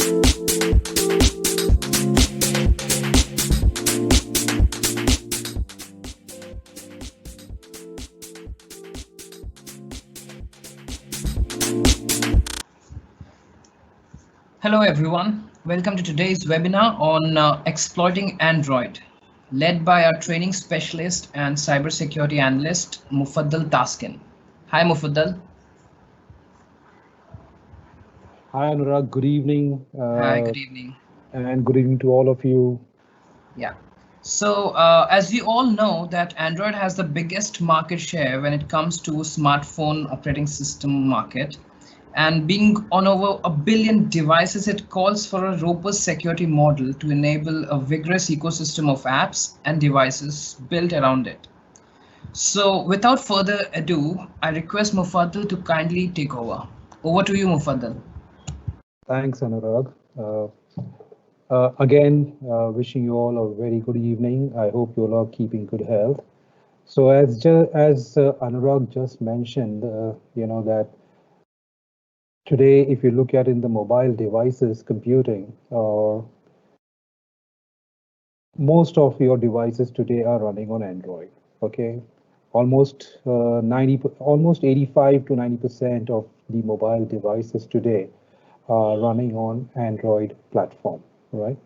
Hello, everyone. Welcome to today's webinar on exploiting Android, led by our training specialist and cybersecurity analyst, Mufaddal Taskin. Hi, Mufaddal. Hi Anurag, good evening, Hi, good evening. and good evening to all of you. Yeah. So, as we all know, that Android has the biggest market share when it comes to smartphone operating system market. And being on over a billion devices, it calls for a robust security model to enable a vigorous ecosystem of apps and devices built around it. So, without further ado, I request Mufaddal to kindly take over. Over to you, Mufaddal. Thanks, Anurag. Again, wishing you all a very good evening. I hope you all are keeping good health. So, as Anurag just mentioned, that today, if you look at in the mobile devices computing, most of your devices today are running on Android. Okay, almost 85 to 90% of the mobile devices today running on Android platform, right?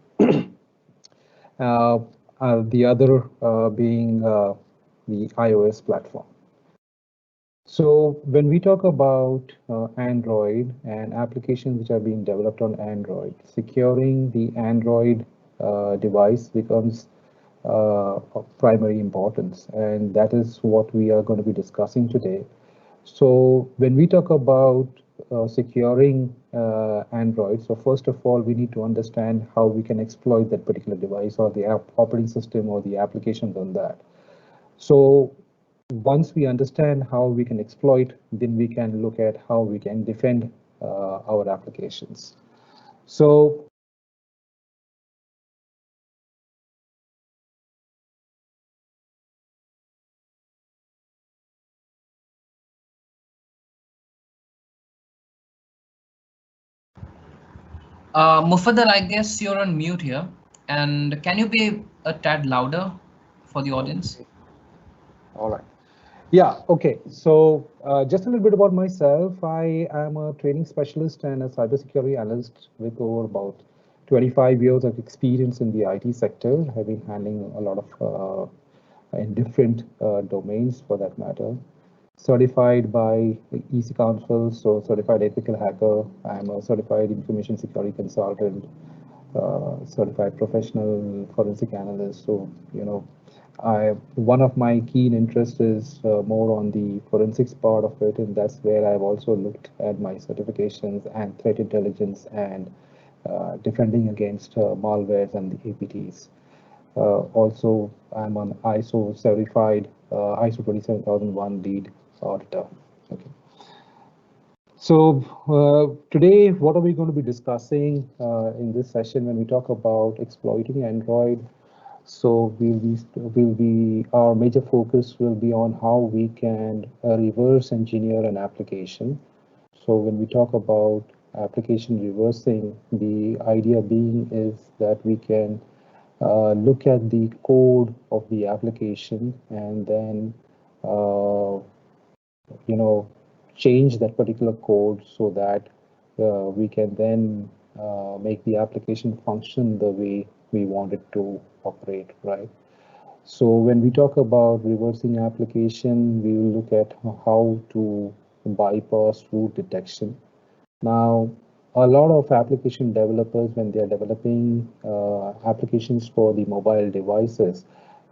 Uh, the other being the iOS platform. So when we talk about Android and applications which are being developed on Android, securing the Android device becomes of primary importance, and that is what we are going to be discussing today. So when we talk about securing Android, so first of all, we need to understand how we can exploit that particular device or the operating system or the applications on that. So once we understand how we can exploit, then we can look at how we can defend our applications. So Mufaddal, I guess you're on mute here. And can you be a tad louder for the audience? okay, all right. Yeah, okay. So just a little bit about myself. I am a training specialist and a cybersecurity analyst with over about 25 years of experience in the IT sector. I've been handling a lot of in different domains for that matter. Certified by EC Council, so certified ethical hacker. I'm a certified information security consultant, certified professional forensic analyst. So, I one of my keen interests is more on the forensics part of it, and that's where I've also looked at my certifications and threat intelligence and defending against malwares and the APTs. Also, I'm an ISO certified ISO 27001 lead auditor. Okay. So today, what are we going to be discussing in this session when we talk about exploiting Android? So our major focus will be on how we can reverse engineer an application. So when we talk about application reversing, the idea being is that we can look at the code of the application and then uh, you know change that particular code so that we can then make the application function the way we want it to operate, right? So when we talk about reversing application, we will look at how to bypass root detection. Now, a lot of application developers, when they are developing applications for the mobile devices,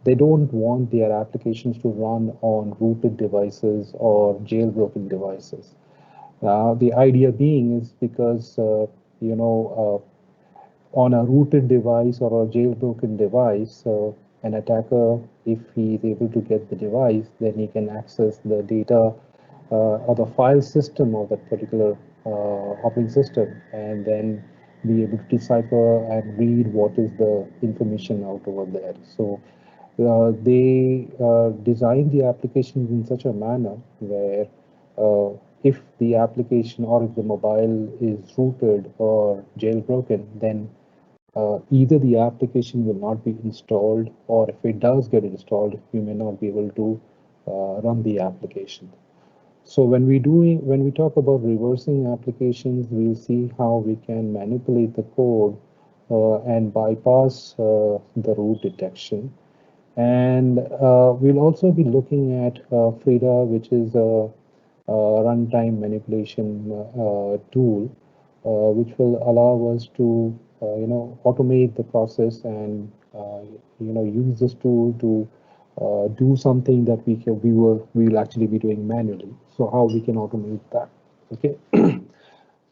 they don't want their applications to run on rooted devices or jailbroken devices. Now, the idea being is because, on a rooted device or a jailbroken device, an attacker, if he is able to get the device, then he can access the data or the file system of that particular operating system and then be able to decipher and read what is the information out over there. So they design the applications in such a manner where if the application or if the mobile is rooted or jailbroken, then either the application will not be installed, or if it does get installed, you may not be able to run the application. So when we talk about reversing applications, we'll see how we can manipulate the code and bypass the root detection. And we'll also be looking at FRIDA, which is a runtime manipulation tool, which will allow us to automate the process and use this tool to do something that we will actually be doing manually. So how we can automate that? Okay.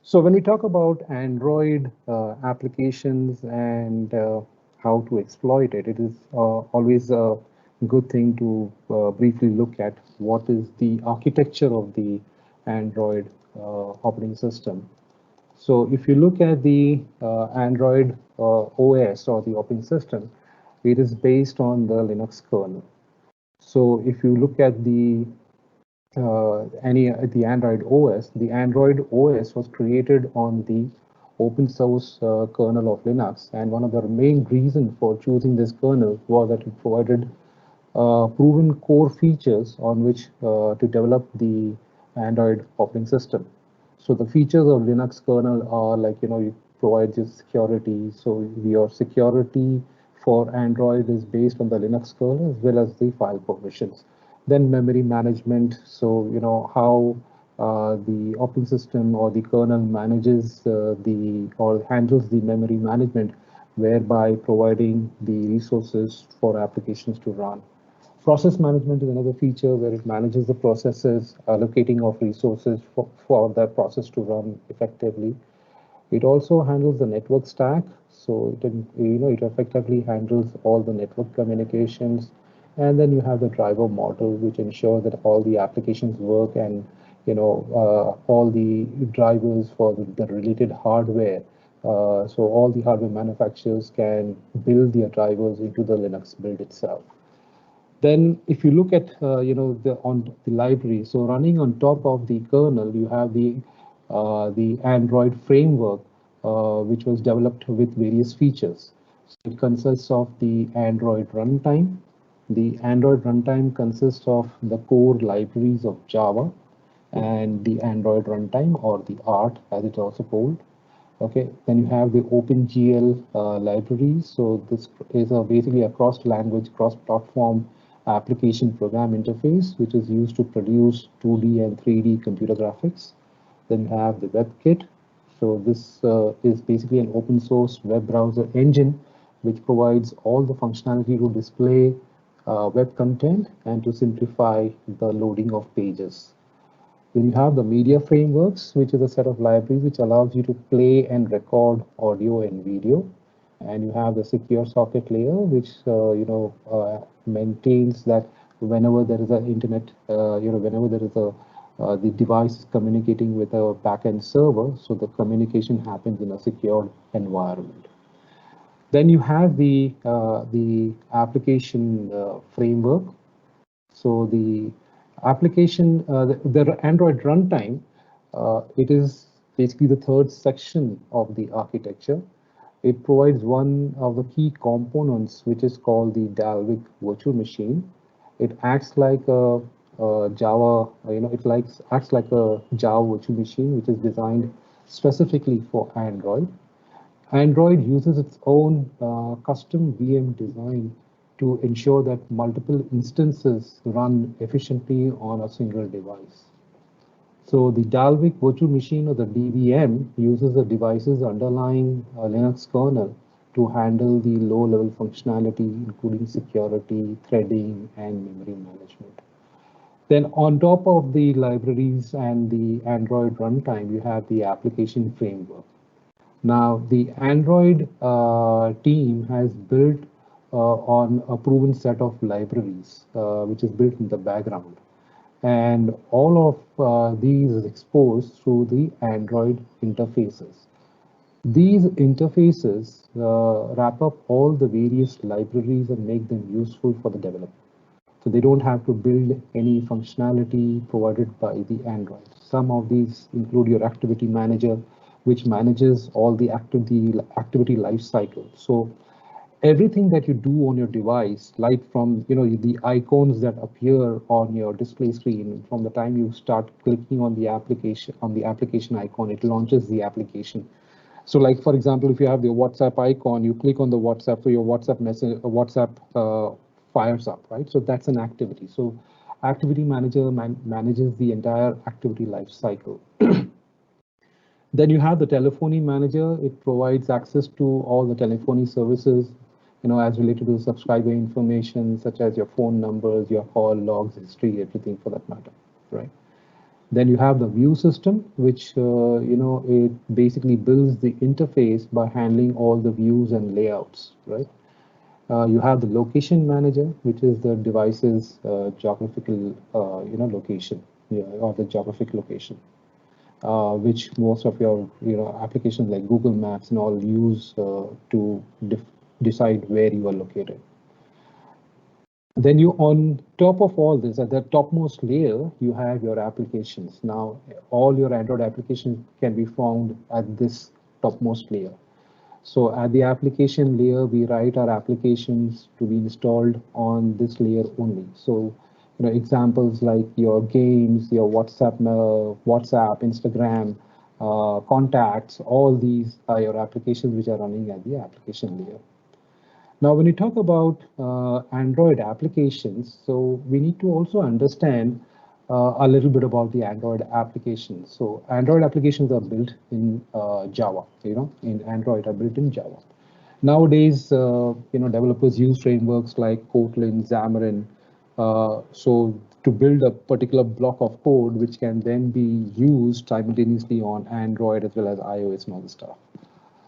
So when we talk about Android applications and how to exploit it, it is always a good thing to briefly look at what is the architecture of the Android operating system. So if you look at the Android OS or the operating system, it is based on the Linux kernel. So if you look at the Android OS was created on the open source kernel of Linux, and one of the main reasons for choosing this kernel was that it provided proven core features on which to develop the Android operating system. So the features of Linux kernel are like, you provide your security. So your security for Android is based on the Linux kernel as well as the file permissions. Then memory management. So, how the operating system or the kernel manages or handles the memory management, whereby providing the resources for applications to run. Process management is another feature where it manages the processes, allocating of resources for that process to run effectively. It also handles the network stack, so it effectively handles all the network communications. And then you have the driver model, which ensures that all the applications work, and all the drivers for the related hardware. So all the hardware manufacturers can build their drivers into the Linux build itself. Then, if you look at the library, so running on top of the kernel, you have the Android framework, which was developed with various features. So it consists of the Android runtime. The Android runtime consists of the core libraries of Java and the Android runtime, or the ART as it's also called. Okay, then you have the OpenGL library. So this is basically a cross-language, cross-platform application program interface, which is used to produce 2D and 3D computer graphics. Then you have the WebKit. So this is basically an open source web browser engine, which provides all the functionality to display web content and to simplify the loading of pages. Then you have the media frameworks, which is a set of libraries which allows you to play and record audio and video. And you have the secure socket layer, which maintains that whenever there is an internet, whenever there is the device is communicating with a backend server, so the communication happens in a secured environment. Then you have the application framework. So the application, the Android runtime, it is basically the third section of the architecture. It provides one of the key components, which is called the Dalvik virtual machine. It acts like a Java, acts like a Java virtual machine, which is designed specifically for Android. Android uses its own custom VM design to ensure that multiple instances run efficiently on a single device. So the Dalvik virtual machine, or the DVM, uses the device's underlying Linux kernel to handle the low-level functionality, including security, threading, and memory management. Then on top of the libraries and the Android runtime, you have the application framework. Now, the Android team has built on a proven set of libraries, which is built in the background. And all of these is exposed through the Android interfaces. These interfaces wrap up all the various libraries and make them useful for the developer. So they don't have to build any functionality provided by the Android. Some of these include your activity manager, which manages all the activity life cycle. So everything that you do on your device, like from the icons that appear on your display screen, from the time you start clicking on the application icon, it launches the application. So like, for example, if you have the WhatsApp icon, you click on the WhatsApp, so your WhatsApp message, WhatsApp fires up, right? So that's an activity. So activity manager manages the entire activity life cycle. Then you have the telephony manager. It provides access to all the telephony services, as related to subscriber information, such as your phone numbers, your call logs, history, everything for that matter, right? Then you have the view system, which it basically builds the interface by handling all the views and layouts, right? You have the location manager, which is the device's geographical, location, yeah, or the geographic location, which most of your applications like Google Maps and all use to decide where you are located. Then you, on top of all this, at the topmost layer, you have your applications. Now, all your Android applications can be found at this topmost layer. So at the application layer, we write our applications to be installed on this layer only. So, examples like your games, your WhatsApp, Instagram, contacts, all these are your applications which are running at the application layer. Now, when you talk about Android applications, so we need to also understand a little bit about the Android applications. So Android applications are built in Java, in Android are built in Java. Nowadays, developers use frameworks like Kotlin, Xamarin, so to build a particular block of code, which can then be used simultaneously on Android as well as iOS and all the stuff.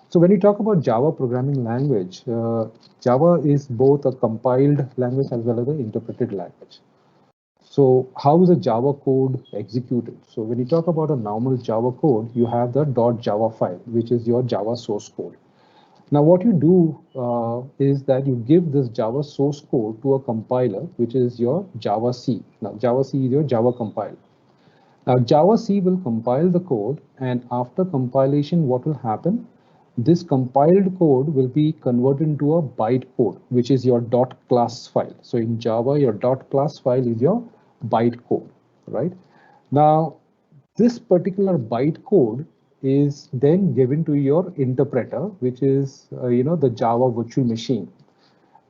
So when you talk about Java programming language, Java is both a compiled language as well as an interpreted language. So how is a Java code executed? So when you talk about a normal Java code, you have the .java file, which is your Java source code. Now what you do is that you give this Java source code to a compiler, which is your Java C. Now Java C is your Java compiler. Now Java C will compile the code, and after compilation, what will happen? This compiled code will be converted into a bytecode, which is your .class file. So in Java, your .class file is your bytecode, right? Now, this particular bytecode is then given to your interpreter, which is the Java virtual machine.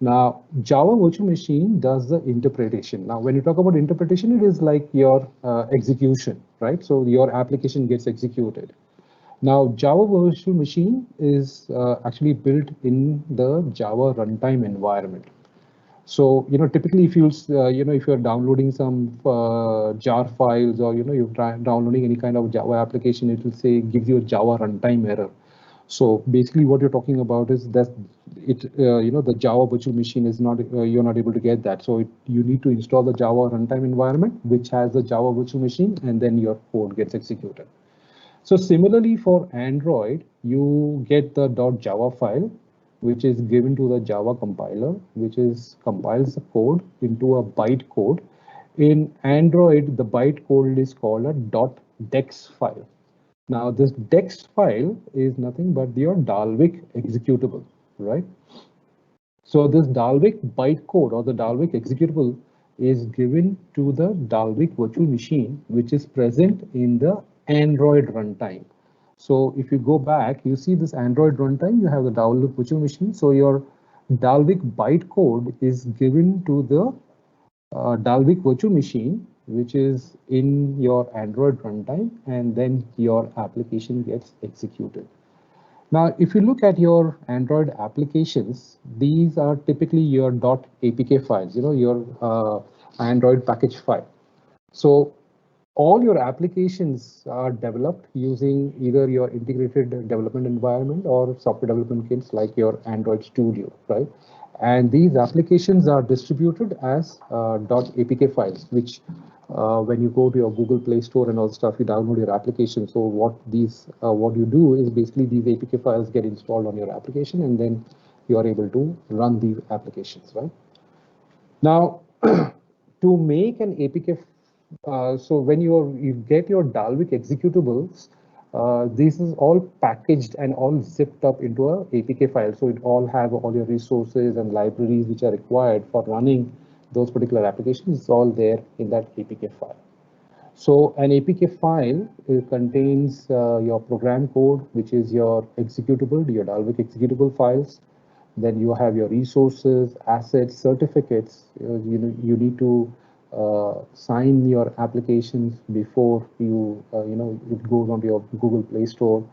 Now, Java virtual machine does the interpretation. Now, when you talk about interpretation, it is like your execution, right? So your application gets executed. Now, Java Virtual Machine is actually built in the Java runtime environment. So, typically if if you're downloading some jar files, or, you're downloading any kind of Java application, it will say, gives you a Java runtime error. So basically what you're talking about is that the Java virtual machine is not, you're not able to get that. So you need to install the Java runtime environment, which has the Java virtual machine, and then your code gets executed. So similarly for Android, you get the .java file, which is given to the Java compiler, which compiles the code into a bytecode. In Android, the bytecode is called a .dex file. Now this dex file is nothing but your Dalvik executable, right? So this Dalvik bytecode or the Dalvik executable is given to the Dalvik virtual machine, which is present in the Android runtime. So if you go back, you see this Android runtime, you have the Dalvik virtual machine. So your Dalvik bytecode is given to the Dalvik virtual machine, which is in your Android runtime, and then your application gets executed. Now, if you look at your Android applications, these are typically your .apk files, your Android package file. So all your applications are developed using either your integrated development environment or software development kits like your Android Studio, right? And these applications are distributed as .apk files, which when you go to your Google Play Store and all stuff, you download your application. So what you do is basically these APK files get installed on your application, and then you are able to run these applications, right? Now, to make an APK, so when you get your Dalvik executables, this is all packaged and all zipped up into a APK file. So it all have all your resources and libraries which are required for running those particular applications. It's all there in that APK file. So an APK file contains your program code, which is your executable, your Dalvik executable files. Then you have your resources, assets, certificates. You need to sign your applications before it goes onto your Google Play Store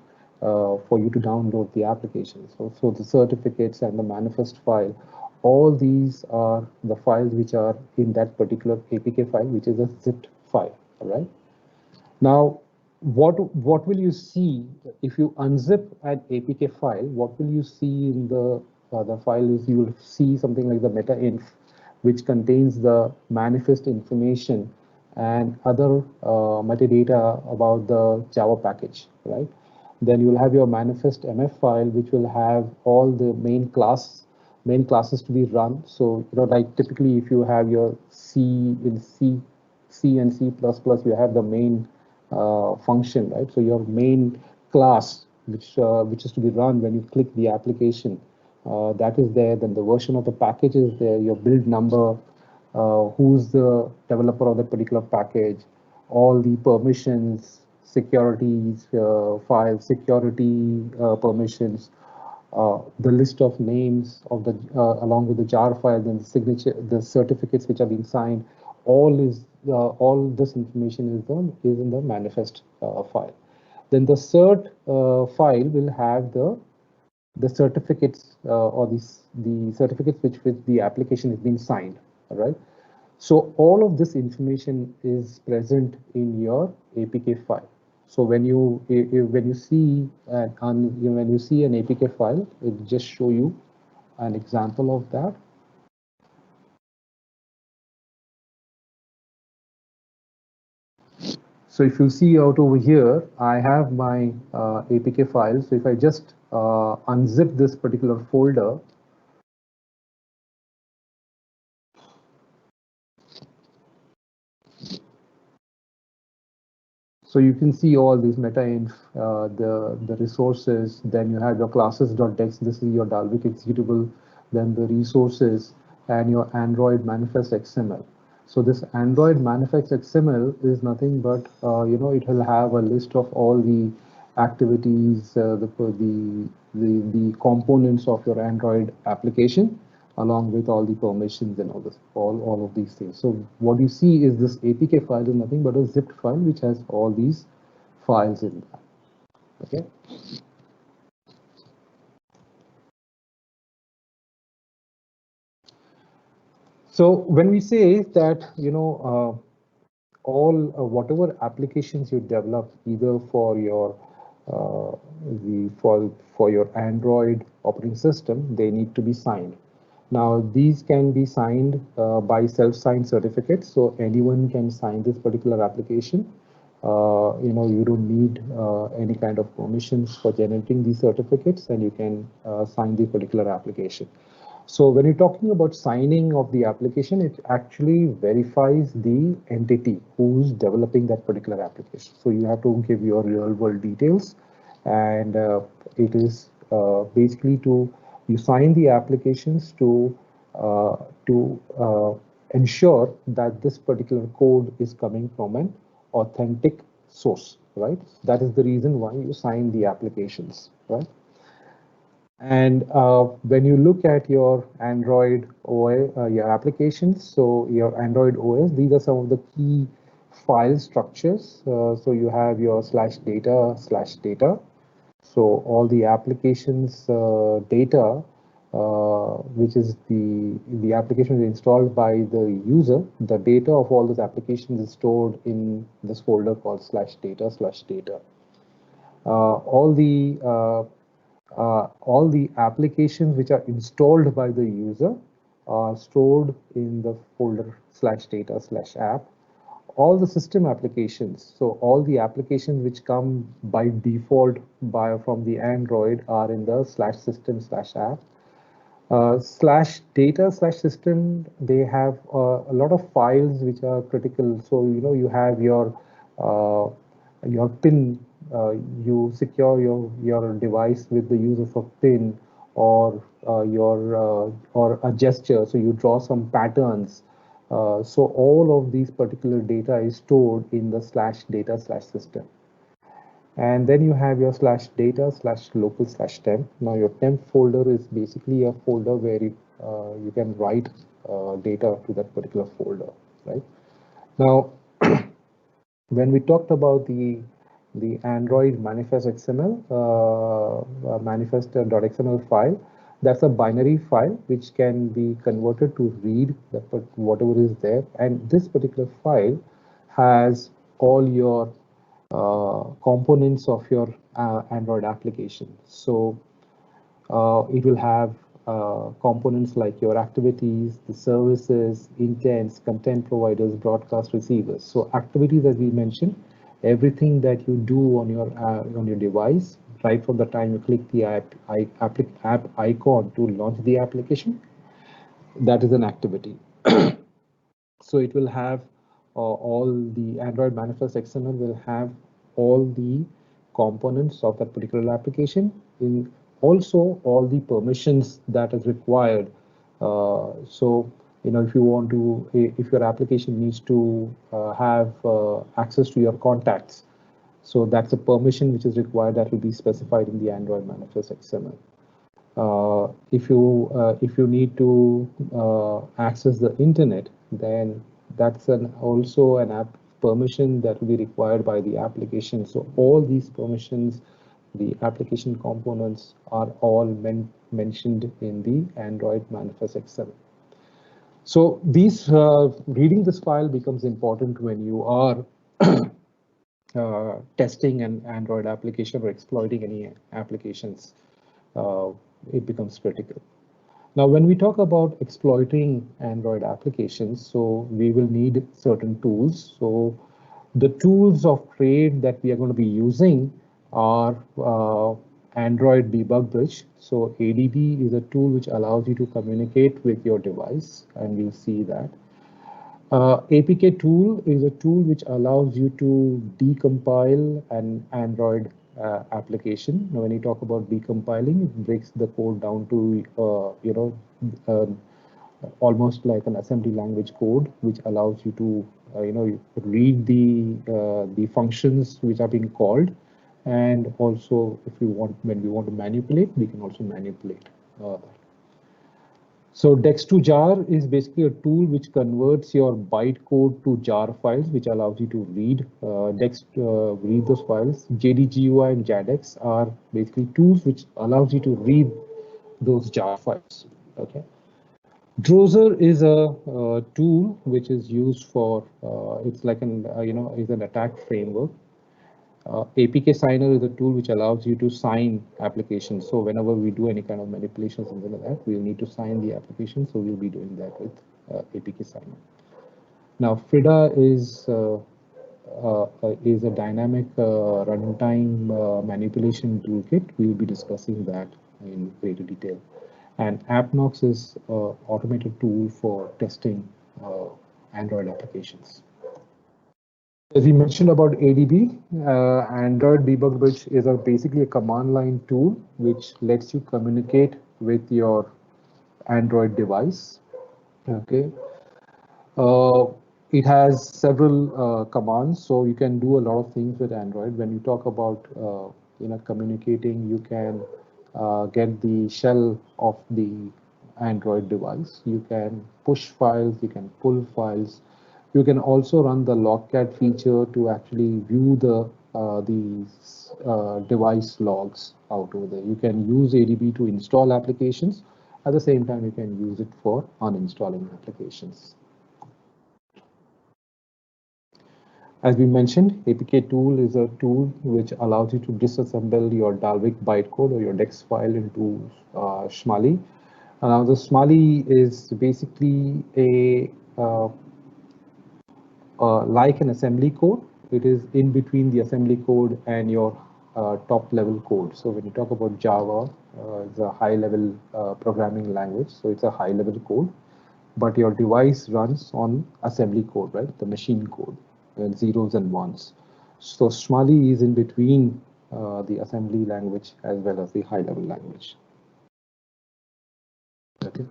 for you to download the application. So the certificates and the manifest file, all these are the files which are in that particular APK file, which is a zipped file. All right. Now, what will you see if you unzip an APK file? What will you see in the file is you will see something like the meta-inf, which contains the manifest information and other metadata about the Java package, right? Then you will have your manifest MF file, which will have all the main classes to be run. So, like typically if you have your C and C++, you have the main function, right? So your main class, which is to be run when you click the application, that is there. Then the version of the package is there. Your build number, who's the developer of that particular package, all the permissions, securities, file security permissions, the list of names of the along with the jar file, then the signature, the certificates which are being signed, all this information is in the manifest file. Then the cert file will have the certificates or the certificates which the application is being signed. All right. So all of this information is present in your APK file. So when you see when you see an APK file, it will just show you an example of that. So if you see out over here, I have my APK file. So if I just unzip this particular folder, so you can see all these meta-inf, the resources, then you have your classes.dex, this is your Dalvik executable, then the resources and your Android manifest XML. So this Android manifest XML is nothing but, it will have a list of all the activities, the components of your Android application, along with all the permissions and all of these things. So what you see is this APK file is nothing but a zipped file which has all these files in that. Okay. So when we say that all whatever applications you develop either for your for your Android operating system, they need to be signed. Now, these can be signed by self-signed certificates, so anyone can sign this particular application. You don't need any kind of permissions for generating these certificates, and you can sign the particular application. So when you're talking about signing of the application, it actually verifies the entity who's developing that particular application. So you have to give your real world details, and it is basically you sign the applications to ensure that this particular code is coming from an authentic source, right? That is the reason why you sign the applications, right? And when you look at your Android OS, your applications, so your Android OS, these are some of the key file structures. So you have your /data/data. So all the applications data, which is the application installed by the user, the data of all those applications is stored in this folder called /data/data. All the applications which are installed by the user are stored in the folder /data/app. All the system applications, so all the applications which come by default from the Android are in the /system/app. Slash data slash system, they have a lot of files which are critical. So, you have your PIN, you secure your device with the use of a PIN or or a gesture. So you draw some patterns. So all of these particular data is stored in the slash data slash system. And then you have your slash data slash local slash temp. Now your temp folder is basically a folder where you can write data to that particular folder, right? Now, when we talked about the Android manifest XML, manifest.xml file, that's a binary file which can be converted to read whatever is there. And this particular file has all your components of your Android application. So it will have components like your activities, the services, intents, content providers, broadcast receivers. So activities, as we mentioned, everything that you do on your device, right from the time you click the app icon to launch the application, that is an activity. So it will have all the Android manifest XML will have all the components of that particular application, in also all the permissions that is required. So if you want to, if your application needs to have access to your contacts, so that's a permission which is required that will be specified in the Android manifest XML. If you need to access the internet, then that's also an app permission that will be required by the application. So all these permissions, the application components are all mentioned in the Android manifest XML. So reading this file becomes important when you are testing an Android application or exploiting any applications. It becomes critical. Now, when we talk about exploiting Android applications, so we will need certain tools. So the tools of trade that we are going to be using are Android Debug Bridge. So ADB is a tool which allows you to communicate with your device, and we'll see that. APK tool is a tool which allows you to decompile an Android application. Now, when you talk about decompiling, it breaks the code down to uh, almost like an assembly language code, which allows you to read the functions which are being called, and also if you want, when we want to manipulate, we can also manipulate that. So Dex2Jar is basically a tool which converts your bytecode to jar files, which allows you to read read those files. JDGUI and JADEX are basically tools which allows you to read those jar files. Okay. Drozer is a tool which is used for it's like an is an attack framework. APK Signer is a tool which allows you to sign applications. So whenever we do any kind of manipulation, something like that, we'll need to sign the application. So we'll be doing that with APK Signer. Now, Frida is a dynamic runtime manipulation toolkit. We will be discussing that in greater detail. And AppNox is an automated tool for testing Android applications. As we mentioned about ADB, Android Debug Bridge is basically a command line tool which lets you communicate with your Android device. Okay. It has several commands, so you can do a lot of things with Android. When you talk about communicating, you can get the shell of the Android device. You can push files, you can pull files. You can also run the logcat feature to actually view the device logs out over there. You can use ADB to install applications. At the same time, you can use it for uninstalling applications. As we mentioned, APK tool is a tool which allows you to disassemble your Dalvik bytecode or your DEX file into Shmali. Now, the Shmali is basically like an assembly code. It is in between the assembly code and your top level code. So when you talk about Java, It's a high-level programming language, so it's a high-level code. But your device runs on assembly code, right? The machine code, zeros and ones. So Shmali is in between the assembly language as well as the high-level language. Okay.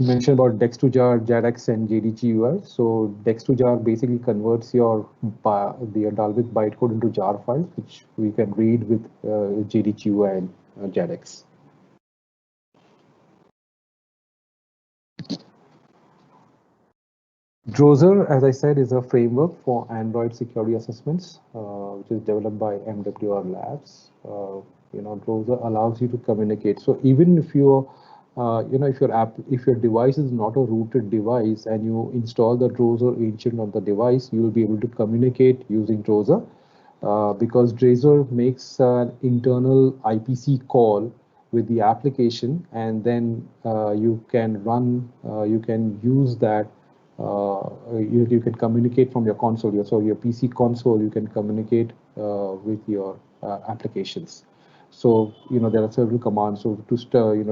You mentioned about Dex2Jar, JADX, and JDGUI. So Dex2Jar basically converts the Dalvik bytecode into jar files, which we can read with JDGUI and JADX. Drozer, as I said, is a framework for Android security assessments, which is developed by MWR Labs. Drozer allows you to communicate. So even if if your device is not a rooted device and you install the Drozer agent on the device, you will be able to communicate using Drozer, because Drozer makes an internal IPC call with the application, and then you can use that. You can communicate from your console. So your PC console, you can communicate with your applications. So there are several commands. So to start, you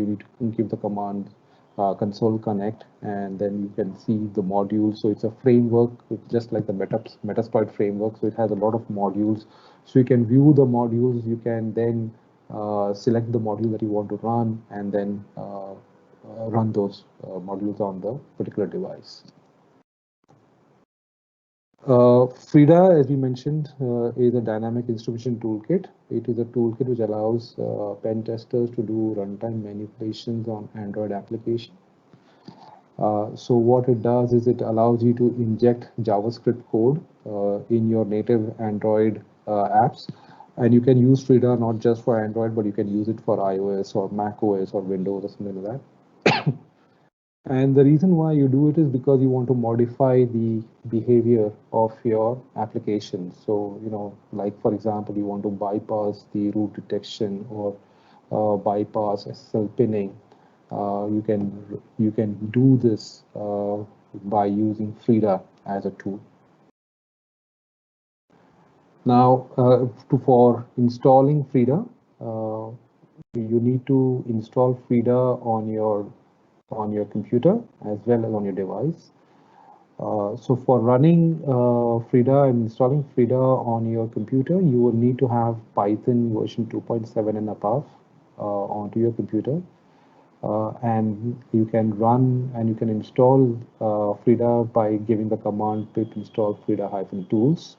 need to give the command console connect, and then you can see the modules. So it's a framework, it's just like the Metasploit framework. So it has a lot of modules. So you can view the modules. You can then select the module that you want to run, and then run those modules on the particular device. Frida, as we mentioned, is a dynamic instrumentation toolkit. It is a toolkit which allows pen testers to do runtime manipulations on Android application. So what it does is it allows you to inject JavaScript code in your native Android apps. And you can use Frida not just for Android, but you can use it for iOS or Mac OS or Windows or something like that. And the reason why you do it is because you want to modify the behavior of your application. So, like for example, you want to bypass the root detection or bypass SSL pinning. You can do this by using Frida as a tool. Now, for installing Frida, you need to install Frida on your computer as well as on your device. So for running Frida and installing Frida on your computer, you will need to have Python version 2.7 and above onto your computer. And you can run and you can install Frida by giving the command pip install frida-tools.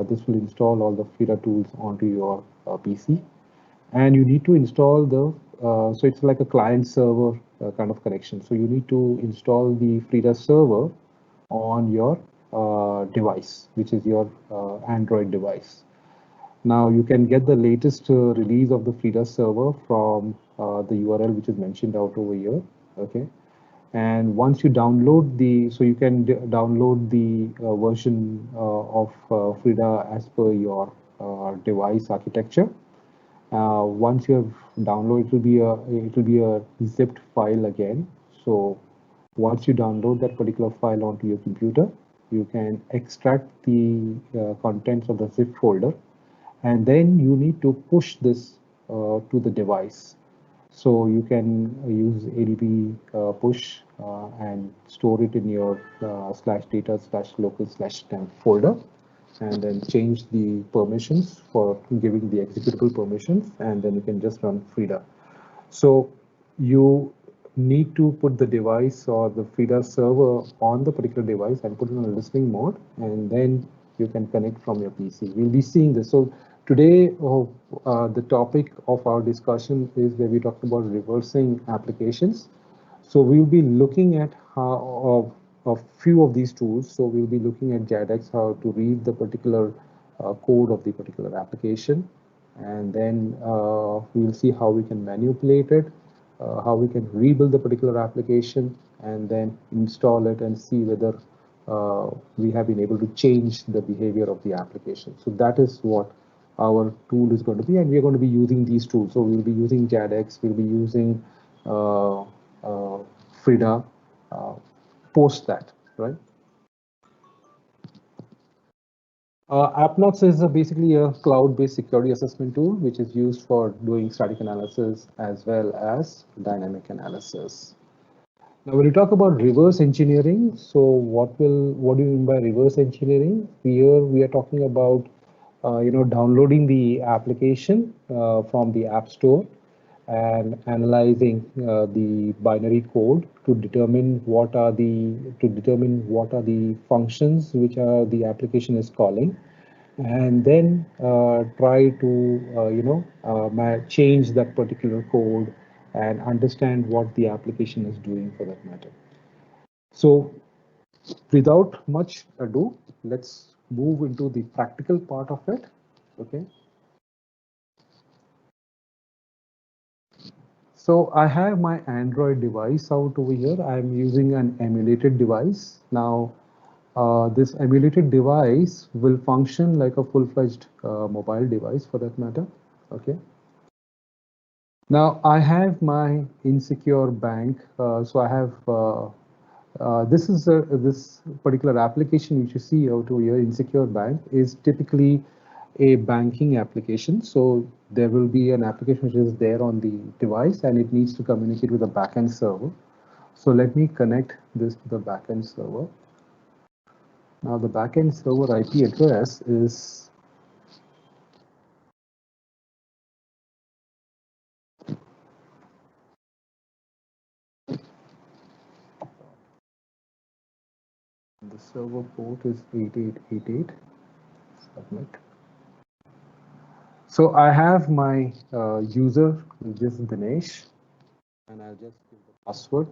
This will install all the Frida tools onto your PC. And you need to install so it's like a client server kind of connection. So you need to install the Frida server on your device, which is your Android device. Now you can get the latest release of the Frida server from the URL which is mentioned out over here. Okay. And once you download so you can download the version of Frida as per your device architecture. Once you have downloaded, it will be a zipped file again. So once you download that particular file onto your computer, you can extract the contents of the zip folder, and then you need to push this to the device. So you can use ADB push and store it in your /data/local/temp folder, and then change the permissions for giving the executable permissions, and then you can just run Frida. So you need to put the device or the Frida server on the particular device and put it on a listening mode, and then you can connect from your PC. We'll be seeing this. So today, the topic of our discussion is where we talked about reversing applications. So we'll be looking at a few of these tools. So we'll be looking at JADX, how to read the particular code of the particular application. And then we'll see how we can manipulate it, how we can rebuild the particular application, and then install it and see whether we have been able to change the behavior of the application. So that is what our tool is going to be, and we're going to be using these tools. So we'll be using JADX, we'll be using Frida post that, right? AppNox is basically a cloud-based security assessment tool, which is used for doing static analysis as well as dynamic analysis. Now, when you talk about reverse engineering, so what do you mean by reverse engineering? Here we are talking about downloading the application from the App Store and analyzing the binary code to determine what are the functions which are the application is calling, and then try to change that particular code and understand what the application is doing for that matter. So without much ado, let's move into the practical part of it. Okay. So I have my Android device out over here. I'm using an emulated device. Now, this emulated device will function like a full-fledged mobile device for that matter. Okay. Now I have my insecure bank. So I have this particular application which you see out over here, insecure bank, is typically a banking application. So there will be an application which is there on the device and it needs to communicate with a backend server. So let me connect this to the backend server. Now the backend server IP address is the server port is 8888. Submit. So I have my user, which is Dinesh, and I'll just give the password.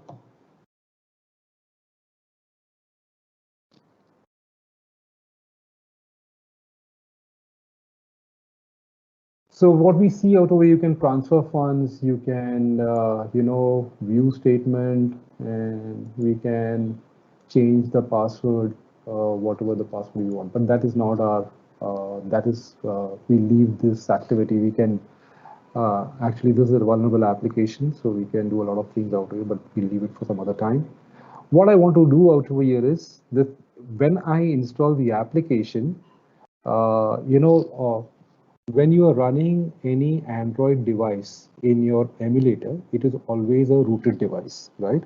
So what we see out over, you can transfer funds, you can, view statement, and we can change the password, whatever the password you want. But that is not our, we leave this activity. We can, actually, this is a vulnerable application, so we can do a lot of things out here, but we'll leave it for some other time. What I want to do out over here is that when I install the application, when you are running any Android device in your emulator, it is always a rooted device, right?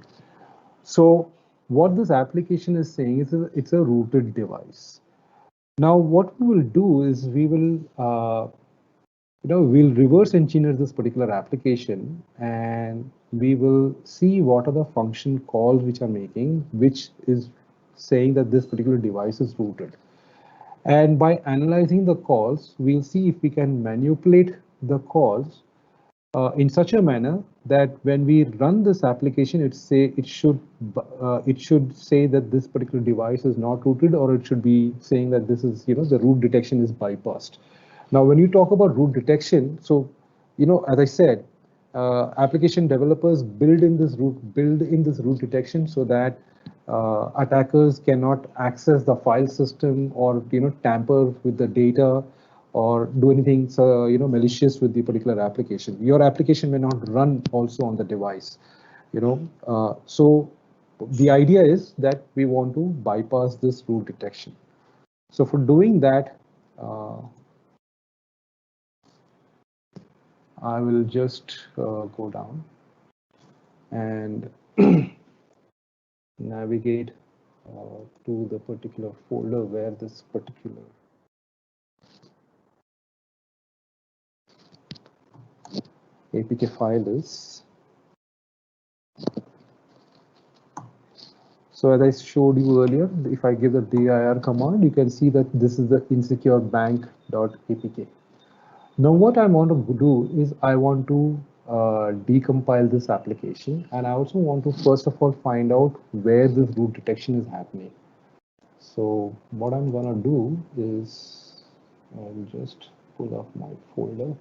So what this application is saying is it's a rooted device. Now, what we will do is we will, we'll reverse engineer this particular application and we will see what are the function calls which are making, which is saying that this particular device is rooted. And by analyzing the calls, we'll see if we can manipulate the calls in such a manner that when we run this application, it should say that this particular device is not rooted, or it should be saying that this is, the root detection is bypassed. Now, when you talk about root detection, so as I said, application developers build in this root detection so that attackers cannot access the file system or tamper with the data or do anything malicious with the particular application. Your application may not run also on the device. So the idea is that we want to bypass this root detection. So for doing that, I will just go down and navigate to the particular folder where this particular APK file is. So as I showed you earlier, if I give the dir command, you can see that this is the insecure bank.apk. Now what I want to do is I want to decompile this application, and I also want to first of all find out where this root detection is happening. So what I'm gonna do is I'll just pull up my folder.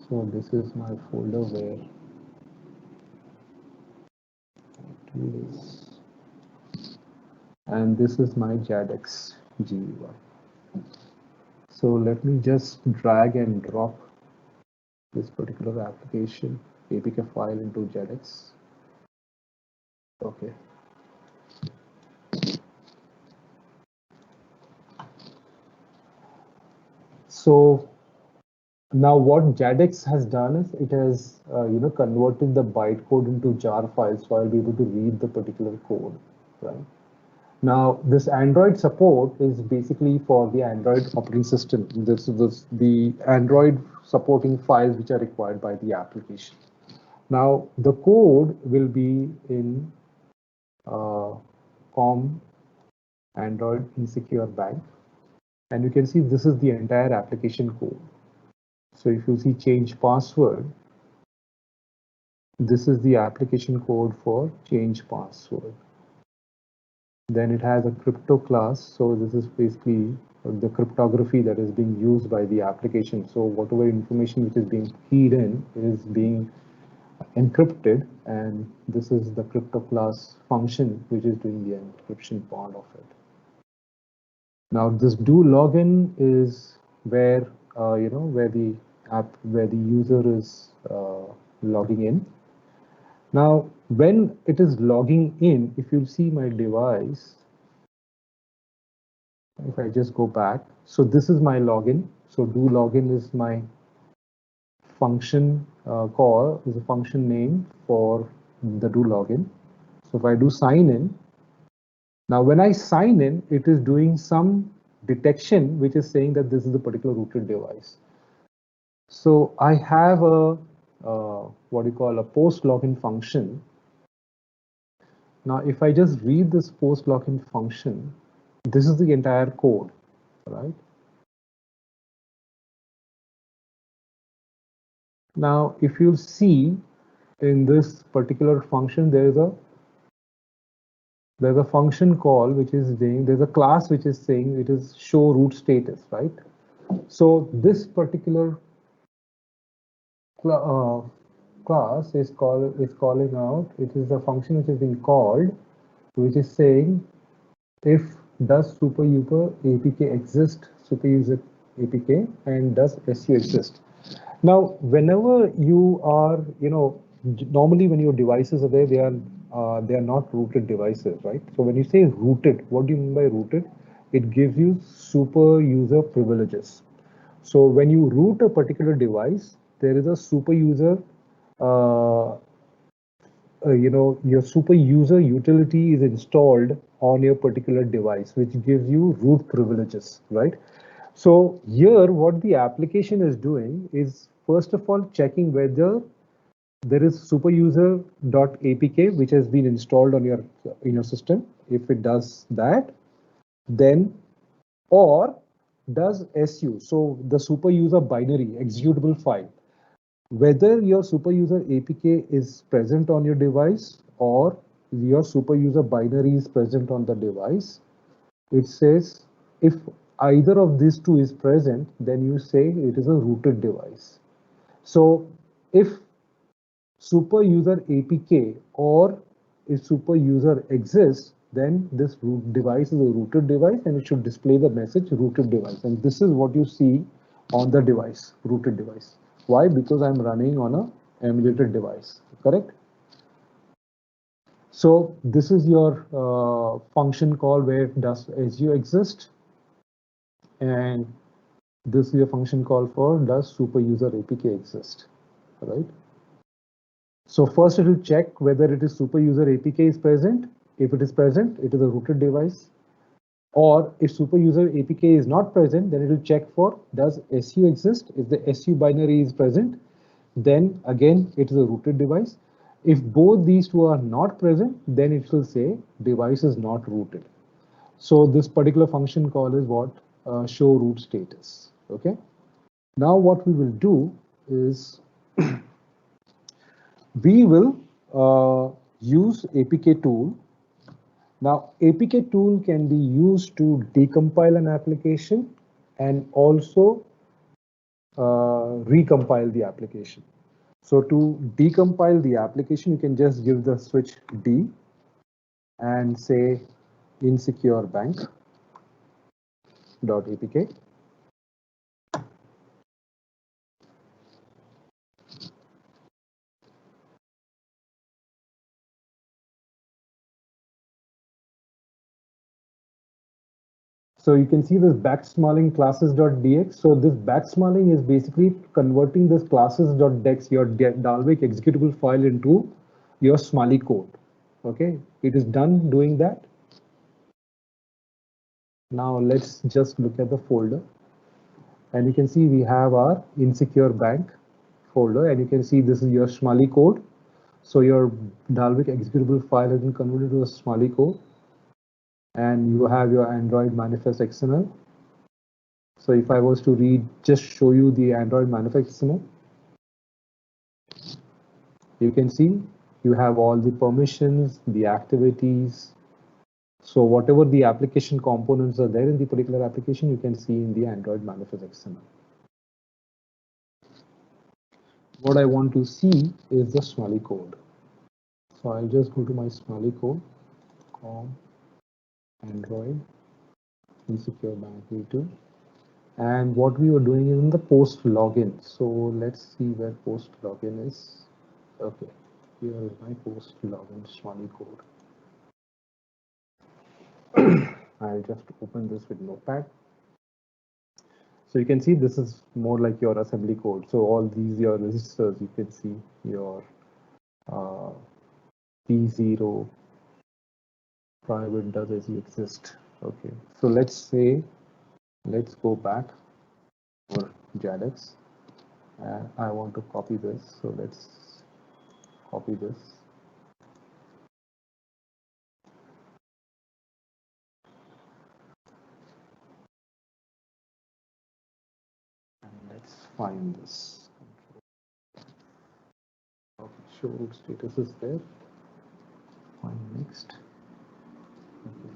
So this is my folder where I do this, and this is my JADX GUI. So let me just drag and drop this particular application APK file into JADX. Okay. So now what JADEX has done is it has converted the bytecode into jar files, so I'll be able to read the particular code, right? Now this Android support is basically for the Android operating system. This is the Android supporting files which are required by the application. Now the code will be in COM Android Insecure Bank, and you can see this is the entire application code. So if you see change password, this is the application code for change password. Then it has a crypto class. So this is basically the cryptography that is being used by the application. So whatever information which is being keyed in is being encrypted, and this is the crypto class function which is doing the encryption part of it. Now this do login is where where the user is logging in. Now, when it is logging in, if you see my device, if I just go back, so this is my login. So do login is my function call, is a function name for the do login. So if I do sign in, now when I sign in, it is doing some detection, which is saying that this is a particular rooted device. So I have a what you call a post login function. Now, if I just read this post login function, this is the entire code, right? Now, if you see in this particular function, there's a function call which is saying, there's a class which is saying it is show root status, right? So this particular class is calling out, it is a function which is being called, which is saying if does super user apk exist, super user apk, and does su exist. Now, whenever you are, normally when your devices are there, they are not rooted devices, right? So when you say rooted, what do you mean by rooted? It gives you super user privileges. So when you root a particular device, there is a super user uh, your super user utility is installed on your particular device, which gives you root privileges, right? So here, what the application is doing is first of all checking whether there is superuser.apk which has been installed on your in your system. If it does that, then or does su, so the superuser binary executable file, whether your superuser APK is present on your device or your superuser binary is present on the device. It says if either of these two is present, then you say it is a rooted device. So if superuser APK or if superuser exists, then this root device is a rooted device and it should display the message rooted device. And this is what you see on the device, rooted device. Why? Because I'm running on a emulated device, correct? So this is your function call where does su exist, and this is your function call for does superuser APK exist, right? So first it will check whether it is superuser APK is present. If it is present, it is a rooted device. Or if superuser APK is not present, then it will check for does SU exist. If the SU binary is present, then again it is a rooted device. If both these two are not present, then it will say device is not rooted. So this particular function call is what show root status. Okay. Now what we will do is we will use APK tool. Now, APK tool can be used to decompile an application and also recompile the application. So to decompile the application, you can just give the switch D and say insecure bank.apk. So you can see this backsmalling classes.dx. So this backsmalling is basically converting this classes.dex, your Dalvik executable file, into your Smalley code. Okay, it is done doing that. Now let's just look at the folder. And you can see we have our insecure bank folder, and you can see this is your Smalley code. So your Dalvik executable file has been converted to a Smalley code, and you have your Android manifest XML. So if I was to just show you the Android manifest XML, you can see you have all the permissions, the activities. So whatever the application components are there in the particular application, you can see in the Android manifest XML. What I want to see is the Smalley code. So I'll just go to my Smalley code, Android insecure bank v2. And what we were doing is in the post login. So let's see where post login is. Okay, here is my post login Smalley code. I'll just open this with Notepad. So you can see this is more like your assembly code. So all these your registers, you can see your P0 private does as you exist. Okay, so let's go back for JADX, and I want to copy this. So let's copy this. And let's find this. Okay, show root status is there. Find next. Okay.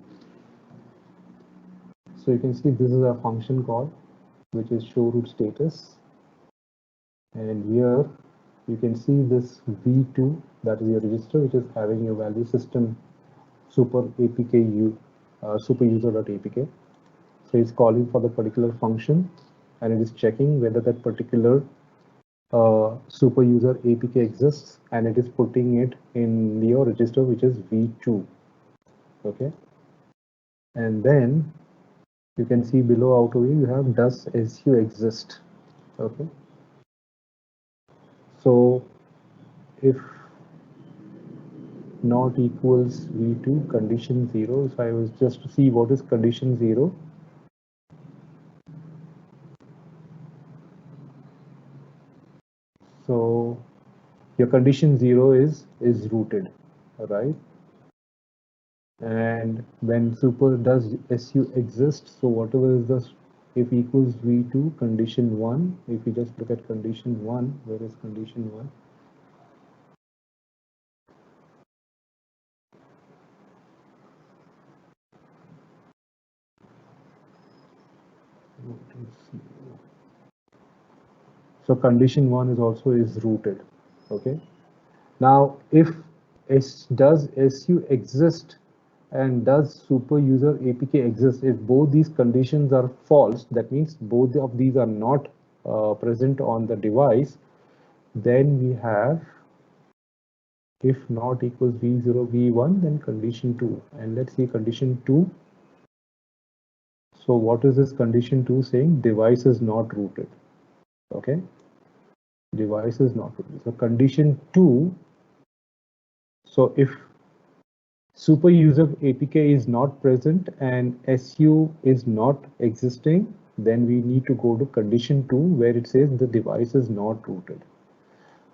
So you can see this is a function call, which is show root status. And here you can see this v2, that is your register, which is having your value system super apku super user.apk. So it's calling for the particular function, and it is checking whether that particular super user APK exists, and it is putting it in your register, which is v2. Okay, and then you can see below auto you have does su exist. Okay, so if not equals v2 condition 0, if I was just to see what is condition 0, so your condition 0 is rooted, right? And when super does su exist, so whatever is the if equals v2 condition 1, if you just look at condition 1, where is condition 1? So condition 1 is also rooted. Okay, now if does su exist and does super user apk exist, if both these conditions are false, that means both of these are not present on the device, then we have if not equals v0 v1, then condition 2. And let's see condition 2. So what is this condition 2 saying? Device is not rooted. Okay, device is not rooted. So condition 2, so if super user APK is not present and SU is not existing, then we need to go to condition 2, where it says the device is not rooted.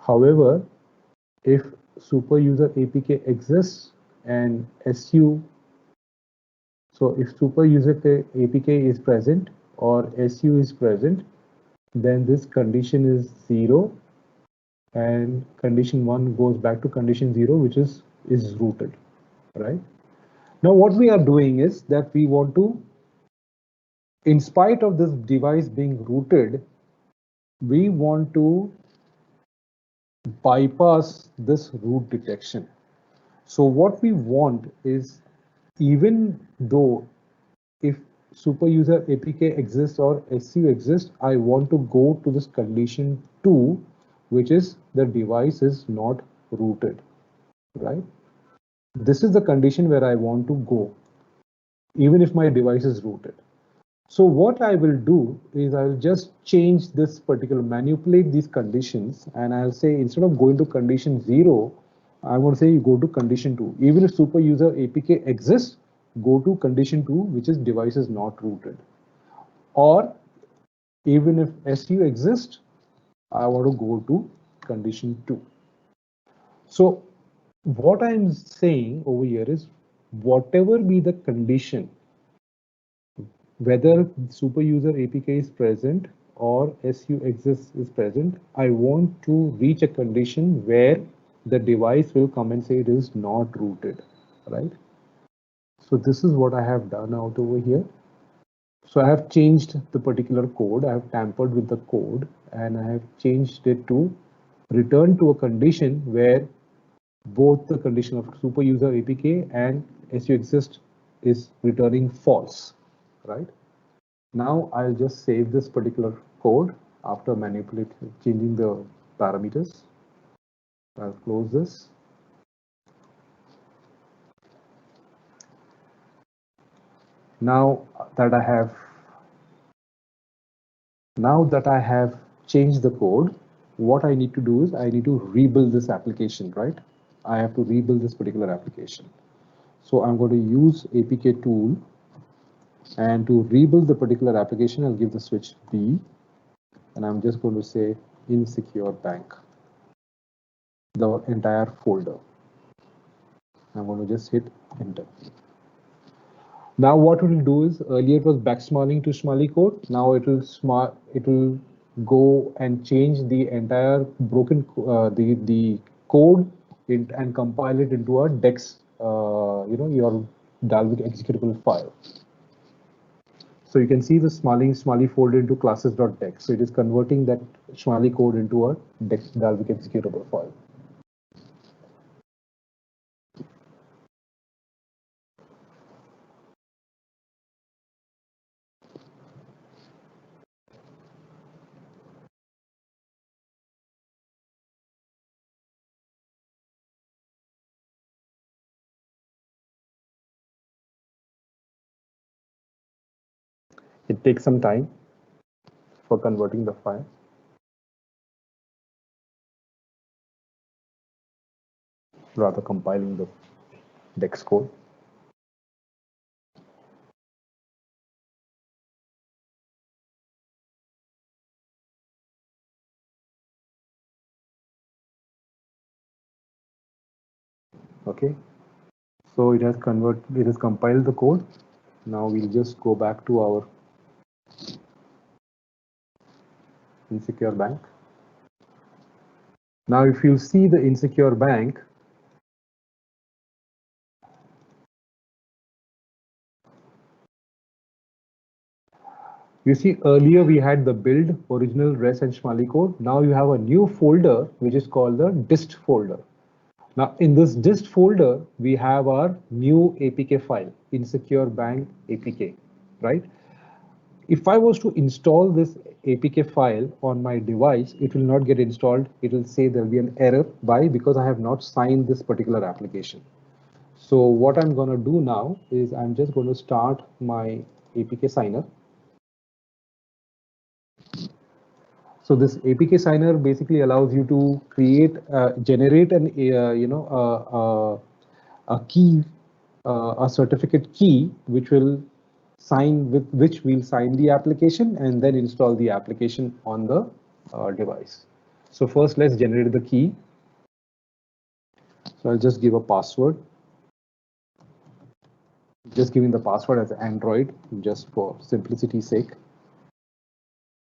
However, if super user APK exists and SU, so if super user APK is present or SU is present, then this condition is 0, and condition 1 goes back to condition 0, which is rooted, right? Now what we are doing is that we want to, in spite of this device being rooted, we want to bypass this root detection. So what we want is, even though if super user APK exists or SU exists, I want to go to this condition 2, which is the device is not rooted, right? This is the condition where I want to go, even if my device is rooted. So what I will do is I will just change this particular, manipulate these conditions, and I'll say instead of going to condition 0, I'm going to say you go to condition 2. Even if super user APK exists, go to condition 2, which is device is not rooted. Or even if SU exists, I want to go to condition 2. So what I'm saying over here is whatever be the condition, whether super user APK is present or SU exists is present, I want to reach a condition where the device will come and say it is not rooted, right? So this is what I have done out over here. So I have changed the particular code. I have tampered with the code and I have changed it to return to a condition where both the condition of super user APK and SU exist is returning false, right? Now I'll just save this particular code after manipulating, changing the parameters. I'll close this. Now that I have changed the code, what I need to do is I need to rebuild this application, right? I have to rebuild this particular application. So I'm going to use APK tool, and to rebuild the particular application, I'll give the switch B, and I'm just going to say insecure bank, the entire folder. I'm going to just hit enter. Now what it will do is earlier it was backsmalling to Smalley code. Now it will go and change the entire broken the code and compile it into a DEX, your Dalvik executable file. So you can see the Smalley folder into classes.dex. So it is converting that Smalley code into a DEX Dalvik executable file. It takes some time for converting the file. Rather compiling the DEX code. Okay, so it has compiled the code. Now we'll just go back to our insecure bank. Now if you see the insecure bank, you see earlier we had the build, original, res and Smalley code. Now you have a new folder which is called the dist folder. Now in this dist folder, we have our new APK file, insecure bank APK, right? If I was to install this APK file on my device, it will not get installed. It will say there'll be an error. Why? Because I have not signed this particular application. So what I'm going to do now is I'm just going to start my APK signer. So this APK signer basically allows you to generate an, a key, a certificate key, which will with which we'll sign the application and then install the application on the device. So first let's generate the key. So I'll just give a password. Just giving the password as Android, just for simplicity's sake.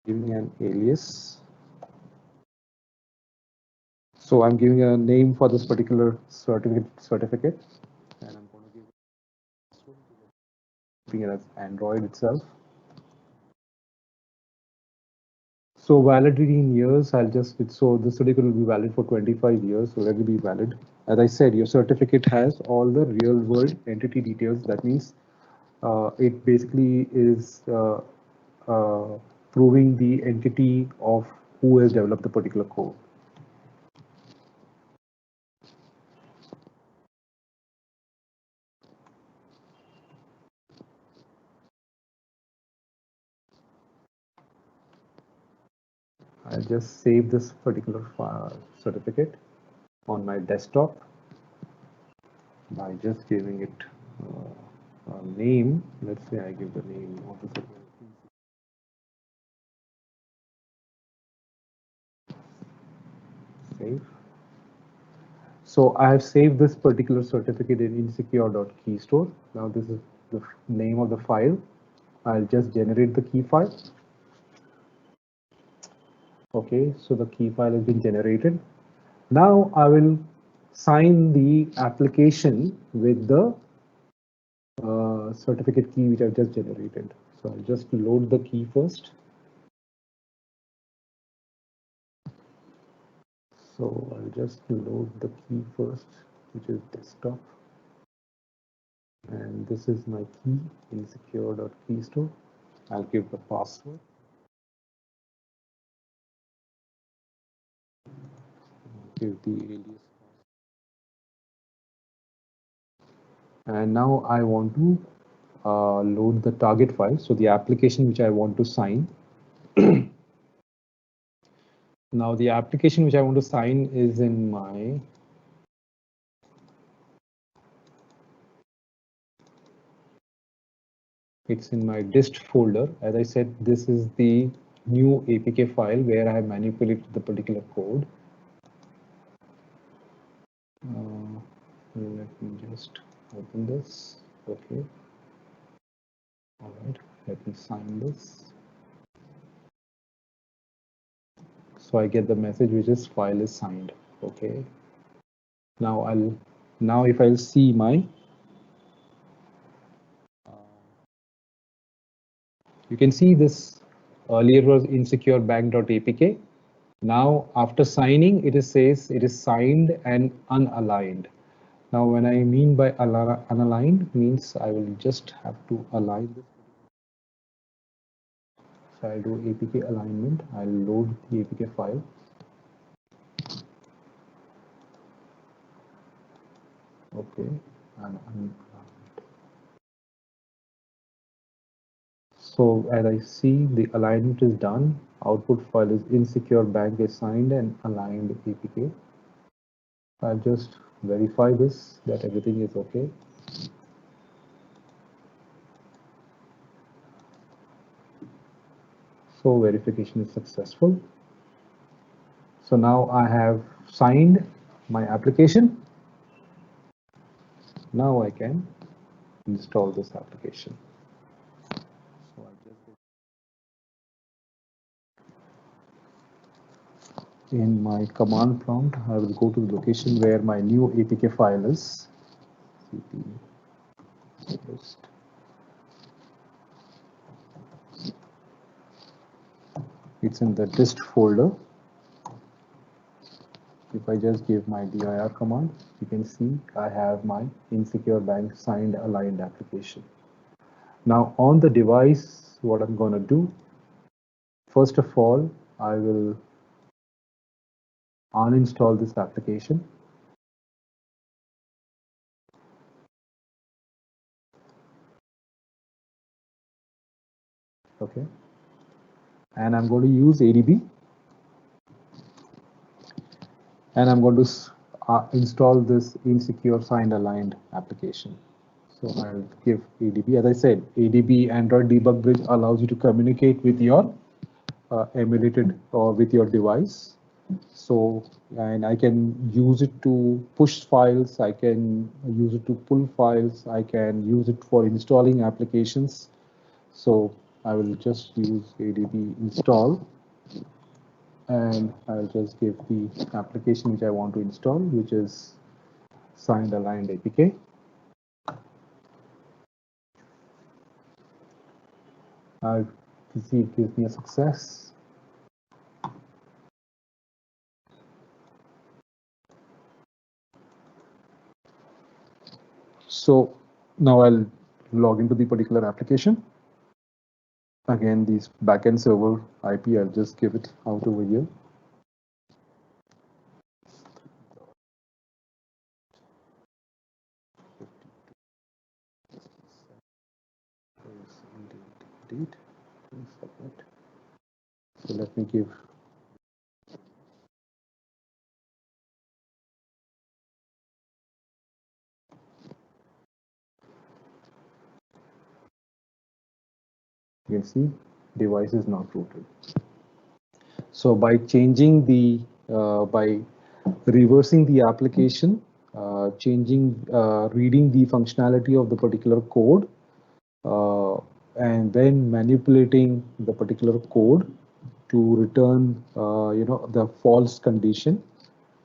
Giving an alias. So I'm giving a name for this particular certificate, and I'm going to give it as Android itself. So validity in years, so this certificate will be valid for 25 years, so let it be valid. As I said, your certificate has all the real world entity details. That means it basically is proving the entity of who has developed the particular code. I'll just save this particular file certificate on my desktop by just giving it a name. Let's say I give the name of the certificate. Save. So I have saved this particular certificate in insecure.keystore. Now this is the name of the file. I'll just generate the key file. Okay, so the key file has been generated. Now I will sign the application with the certificate key which I've just generated. So I'll just load the key first. So I'll just load the key first, which is desktop. And this is my key, insecure.keystore. I'll give the password. Give the alias. And now I want to load the target file. So the application which I want to sign. Now the application which I want to sign is in my it's in my dist folder. As I said, this is the new APK file where I have manipulated the particular code. Let me just open this. Okay. All right. Let me sign this. So I get the message which is file is signed. Okay. Now if I'll see my you can see this earlier was insecurebank.apk. Now after signing it says it is signed and unaligned. Now when I mean by unaligned means I will just have to align this. So I'll do APK alignment. I'll load the APK file. Okay, and so as I see the alignment is done, output file is insecure bank is signed and aligned APK. I'll just verify this that everything is okay. So verification is successful. So now I have signed my application. Now I can install this application. So in my command prompt, I will go to the location where my new APK file is. It's in the dist folder. If I just give my dir command, you can see I have my insecure bank signed aligned application. Now on the device, what I'm going to do, first of all, I will uninstall this application. Okay. And I'm going to use ADB. And I'm going to install this insecure signed aligned application. So I'll give ADB. As I said, ADB Android Debug Bridge allows you to communicate with your emulated or with your device. So, and I can use it to push files. I can use it to pull files. I can use it for installing applications. So I will just use ADB install. And I'll just give the application which I want to install, which is signed aligned APK. I'll see it gives me a success. So now I'll log into the particular application. Again, this backend server IP, I'll just give it out over here. So let me give you can see device is not rooted. So by changing the, by reversing the application, reading the functionality of the particular code, uh, and then manipulating the particular code to return, the false condition,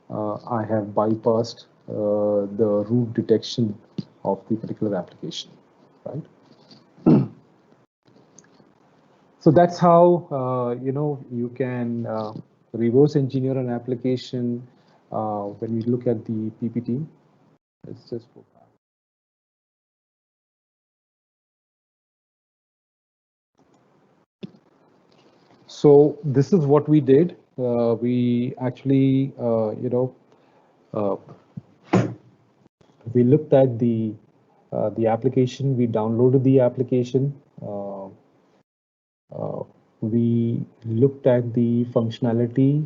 I have bypassed the root detection of the particular application, right? So that's how you can reverse engineer an application. When we look at the PPT, let's just go back. So this is what we did. We actually, uh, we looked at the application. We downloaded the application. Uh, we looked at the functionality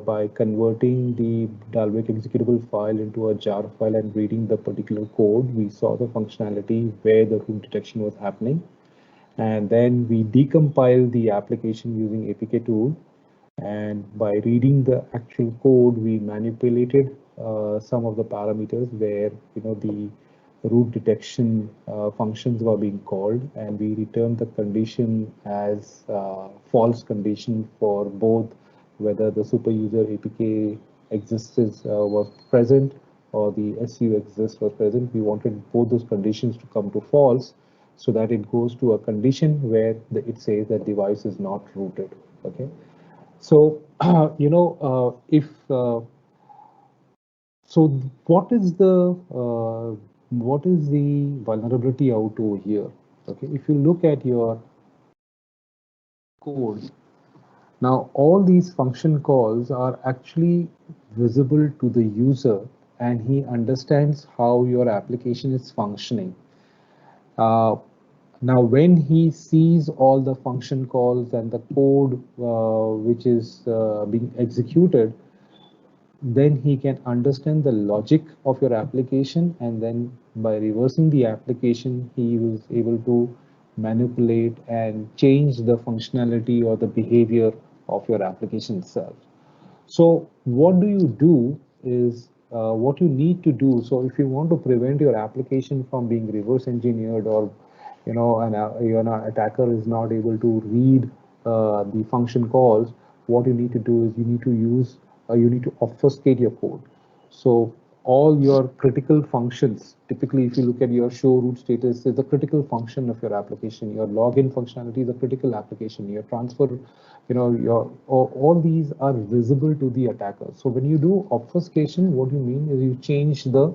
by converting the Dalvik executable file into a jar file and reading the particular code. We saw the functionality where the root detection was happening. And then we decompiled the application using APK tool. And by reading the actual code, we manipulated some of the parameters where the root detection functions were being called, and we returned the condition as false condition for both whether the super user APK exists was present or the SU exists was present. We wanted both those conditions to come to false so that it goes to a condition where it says that device is not rooted. Okay. So, if so, what is the vulnerability out over here? Okay, if you look at your code, now all these function calls are actually visible to the user, and he understands how your application is functioning. Uh, Now, when he sees all the function calls and the code which is being executed, then he can understand the logic of your application, and then by reversing the application, he was able to manipulate and change the functionality or the behavior of your application itself. So what do you do is what you need to do. So if you want to prevent your application from being reverse engineered, or an attacker is not able to read the function calls, what you need to do is you need to obfuscate your code. So all your critical functions, typically if you look at your show root status, is the critical function of your application. Your login functionality is a critical application. Your transfer, all these are visible to the attacker. So when you do obfuscation, what you mean is you change the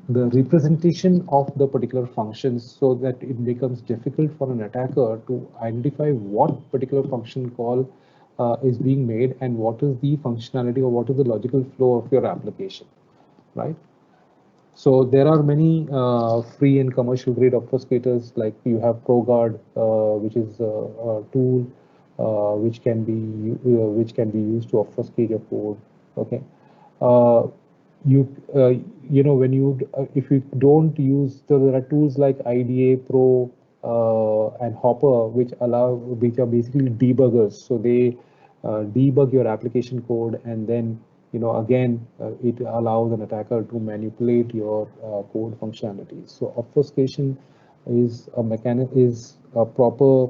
representation of the particular functions so that it becomes difficult for an attacker to identify what particular function call is being made and what is the functionality or what is the logical flow of your application, right? So there are many free and commercial grade obfuscators, like you have ProGuard, which is a tool which can be used to obfuscate your code. Okay, uh, you when you if you don't use, so there are tools like IDA Pro and Hopper, which are basically debuggers. So they debug your application code, and then again it allows an attacker to manipulate your code functionalities. So obfuscation is a proper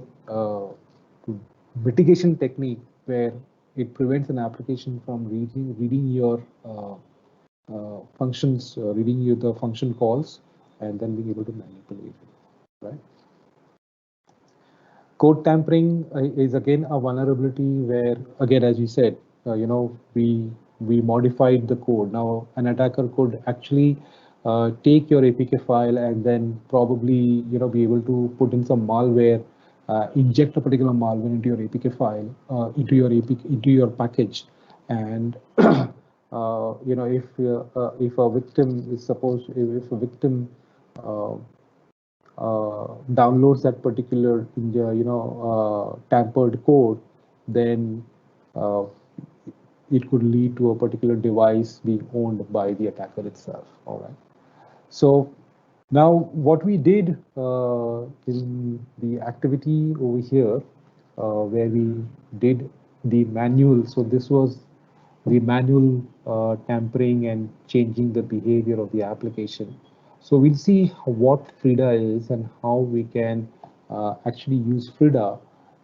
mitigation technique where it prevents an application from reading your functions, reading you the function calls, and then being able to manipulate it, right? Code tampering is again a vulnerability where, again, as you said, we modified the code. Now, an attacker could actually take your APK file and then probably be able to put in some malware, inject a particular malware into your APK file, into your package, and if a victim is supposed, if a victim uh, downloads that particular tampered code, then uh, it could lead to a particular device being owned by the attacker itself. All right. So Now, what we did in the activity over here, where we did the manual, so this was the manual tampering and changing the behavior of the application. So we'll see what Frida is and how we can actually use Frida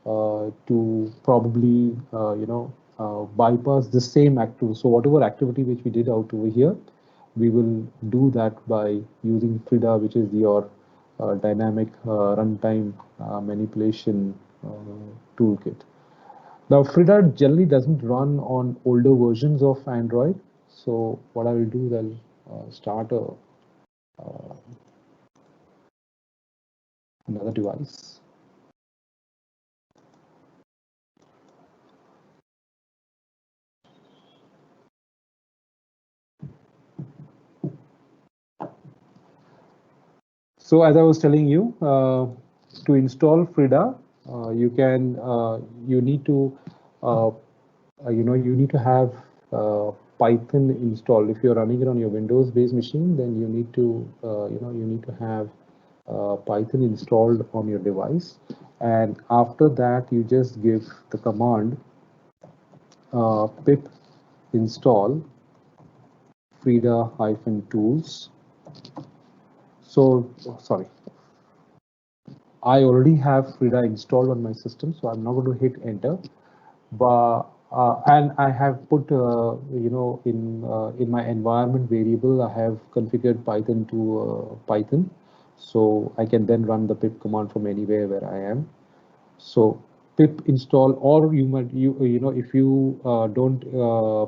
to probably, bypass the same activity. So whatever activity which we did out over here, we will do that by using Frida, which is your dynamic runtime manipulation toolkit. Now, Frida generally doesn't run on older versions of Android. So what I will do is I'll start uh, another device. So as I was telling you, to install Frida, you need to you need to have Python installed. If you're running it on your Windows-based machine, then you need to you need to have Python installed on your device. And after that, you just give the command pip install Frida-tools. So sorry, I already have Frida installed on my system, so I'm not going to hit enter. But and I have put in my environment variable, I have configured Python to Python, so I can then run the pip command from anywhere where I am. So pip install, or you might if you don't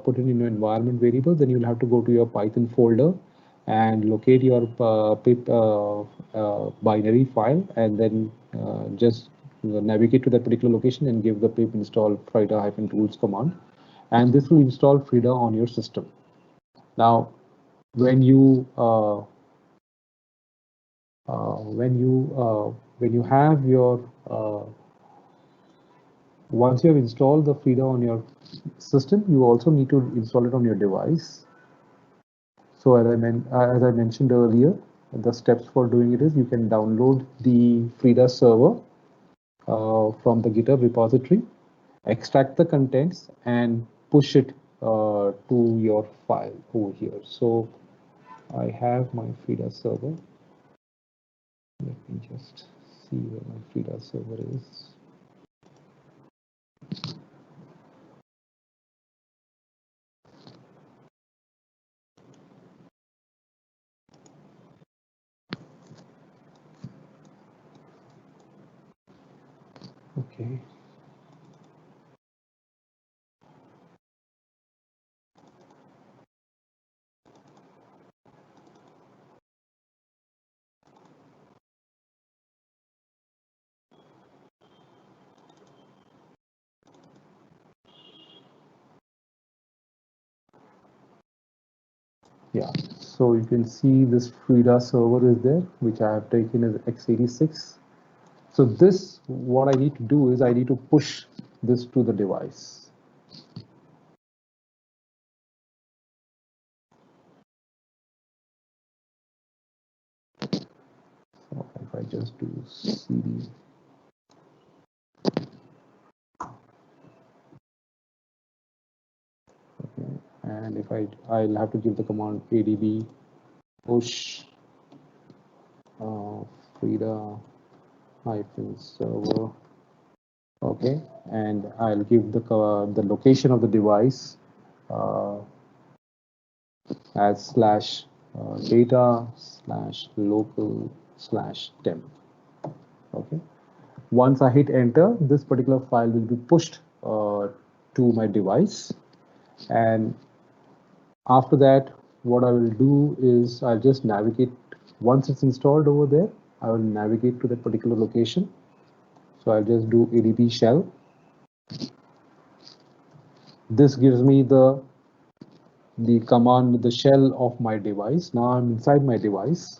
put it in your environment variable, then you'll have to go to your Python folder and locate your pip binary file, and then just navigate to that particular location and give the pip install Frida-tools command, and this will install Frida on your system. Now, when you when you have your once you have installed the Frida on your system, you also need to install it on your device. So as I mentioned earlier, the steps for doing it is you can download the Frida server from the GitHub repository, extract the contents, and push it to your file over here. So I have my Frida server. Let me just see where my Frida server is. Okay. Yeah, so you can see this Frida server is there, which I have taken as x86. So this, what I need to do is I need to push this to the device. So if I just do cd, okay, and if I'll have to give the command adb push Frida server. Okay, and I'll give the location of the device uh, as slash data slash local slash temp. Okay, once I hit enter, this particular file will be pushed to my device, and after that, what I will do is I'll just navigate. Once it's installed over there, I will navigate to that particular location. So I'll just do adb shell. This gives me the command, the shell of my device. Now I'm inside my device.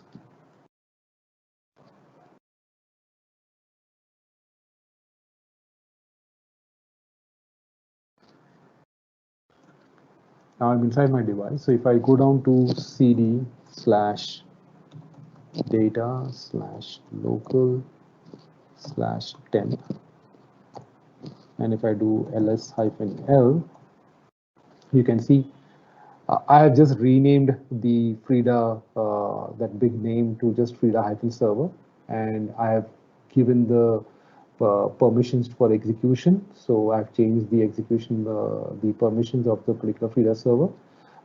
Now I'm inside my device. So if I go down to cd slash data/local/temp, and if I do ls-l, you can see I have just renamed the Frida, that big name, to just Frida-server, and I have given the permissions for execution. So I've changed the execution, the permissions of the particular Frida server.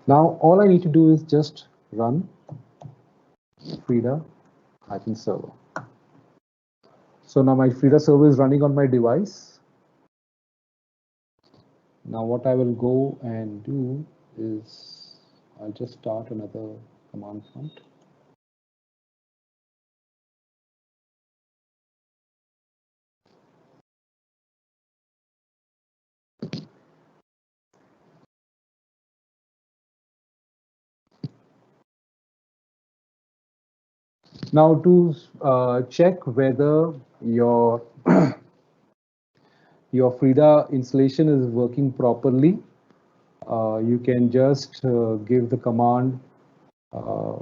Now all I need to do is just run Frida-server. So now my Frida server is running on my device. Now what I will go and do is I'll just start another command prompt. Now to check whether your your Frida installation is working properly, you can just give the command uh,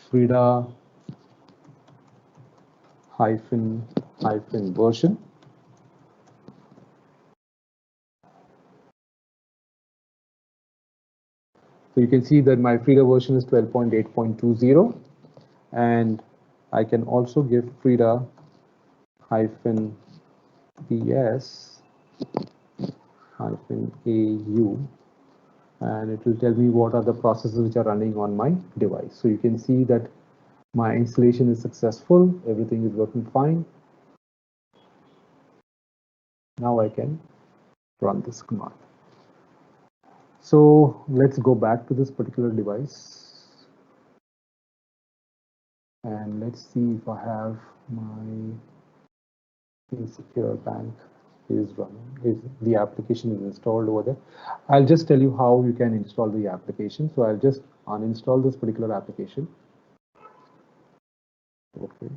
Frida hyphen version. So you can see that my Frida version is 12.8.20, and I can also give Frida hyphen ps hyphen au, and it will tell me what are the processes which are running on my device. So you can see that my installation is successful, everything is working fine. Now I can run this command. So let's go back to this particular device and let's see if I have my Insecure Bank is running, is the application is installed over there. I'll just tell you how you can install the application. So I'll just uninstall this particular application. Okay.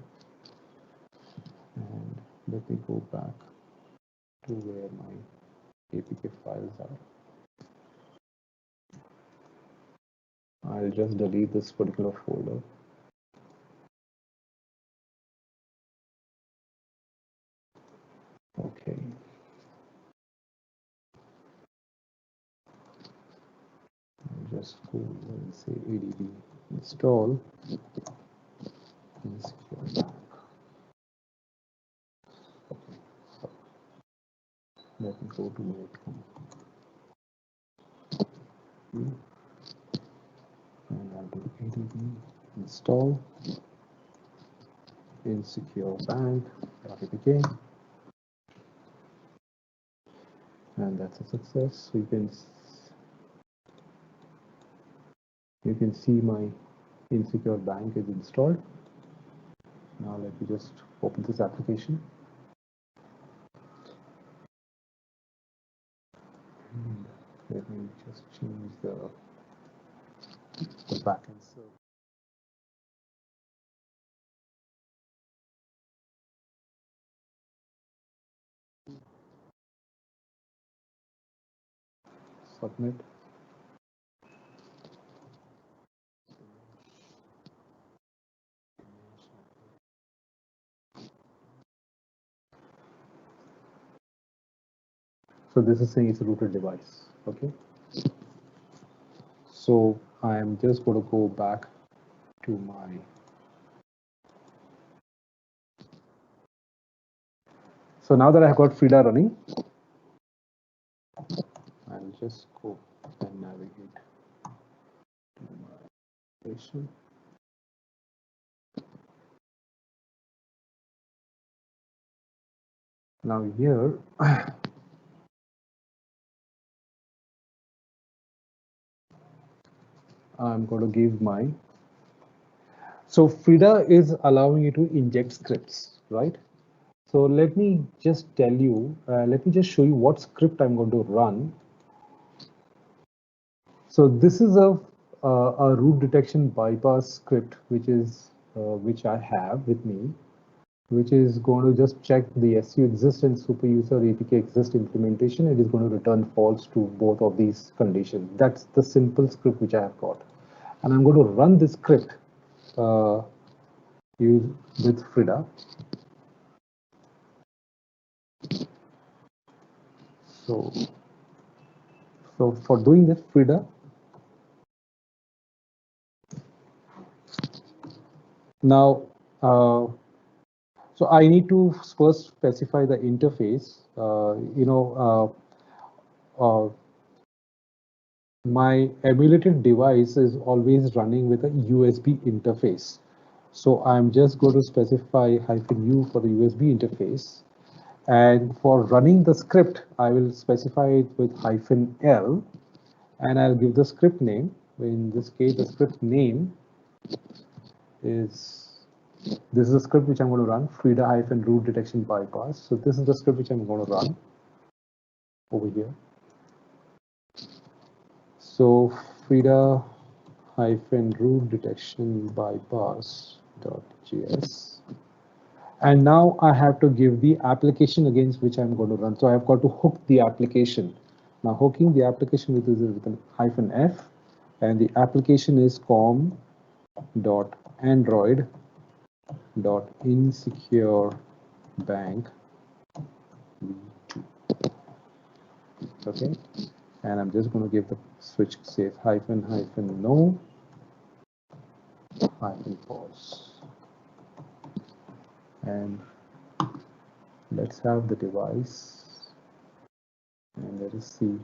And let me go back to where my APK files are. I'll just delete this particular folder. Okay. I'll just go and say ADB install Insecure Bank. Okay. So let me go to my and I'll do ADB install Insecure Bank APK, and that's a success. So you can see my Insecure Bank is installed. Now let me just open this application. And let me just change the backend server. Submit. So this is saying it's a rooted device. Okay. So I am just going to go back to my so now that I have got Frida running, I'll just go and navigate to my application. Now here I'm going to give my so Frida is allowing you to inject scripts, right? So let me just tell you, let me just show you what script I'm going to run. So this is a root detection bypass script, which I have with me, which is going to just check the SU exist and super user APK exist implementation. It is going to return false to both of these conditions. That's the simple script which I have got. and I'm going to run this script with Frida. So for doing this, Frida, now, so I need to first specify the interface. My emulated device is always running with a USB interface. So I'm just going to specify -u for the USB interface. And for running the script, I will specify it with -l, and I'll give the script name. In this case, the script name is, this is a script which I'm going to run, Frida-root detection bypass. So this is the script which I'm going to run over here. So Frida-root detection bypass.js. And now I have to give the application against which I'm going to run. So I've got to hook the application. Now hooking the application with an -f, and the application is com.android.insecurebank v2. Okay, and I'm just going to give the switch safe -no -false, and let's have the device, and let us see.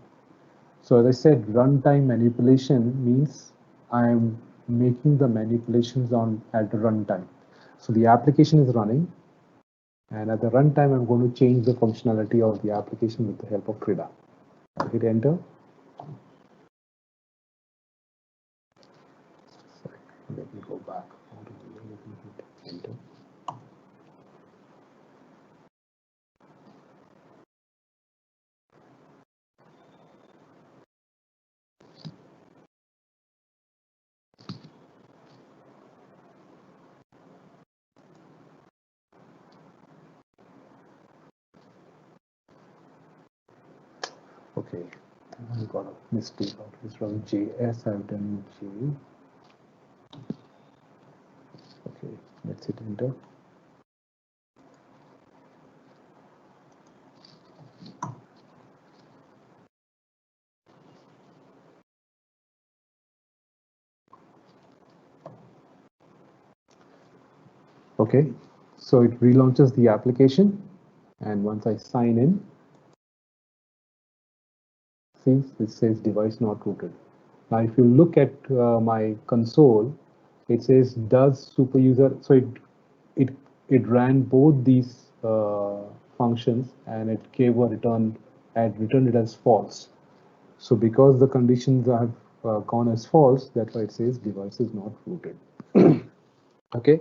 So as I said, runtime manipulation means I'm making the manipulations at the runtime. So the application is running, and at the runtime, I'm going to change the functionality of the application with the help of Frida. I'll hit enter. Sorry, let me go back. Let me hit enter. Okay, I've got a mistake out. It's from JS. I've done J. Okay, let's hit enter. Okay, so it relaunches the application, and once I sign in, see, it says device not rooted. Now, if you look at my console, it says does super user. So it ran both these functions, and it gave a return and returned it as false. So because the conditions have gone as false, that's why it says device is not rooted. Okay.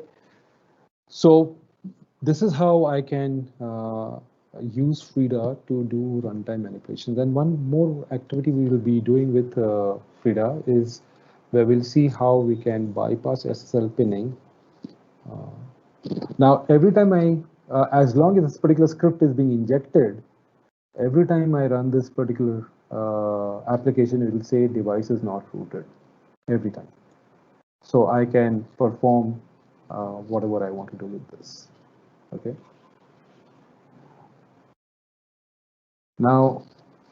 So this is how I can use Frida to do runtime manipulations. And one more activity we will be doing with Frida is where we'll see how we can bypass SSL pinning. Now, every time as long as this particular script is being injected, every time I run this particular application, it will say device is not rooted every time. So I can perform whatever I want to do with this. Okay. Now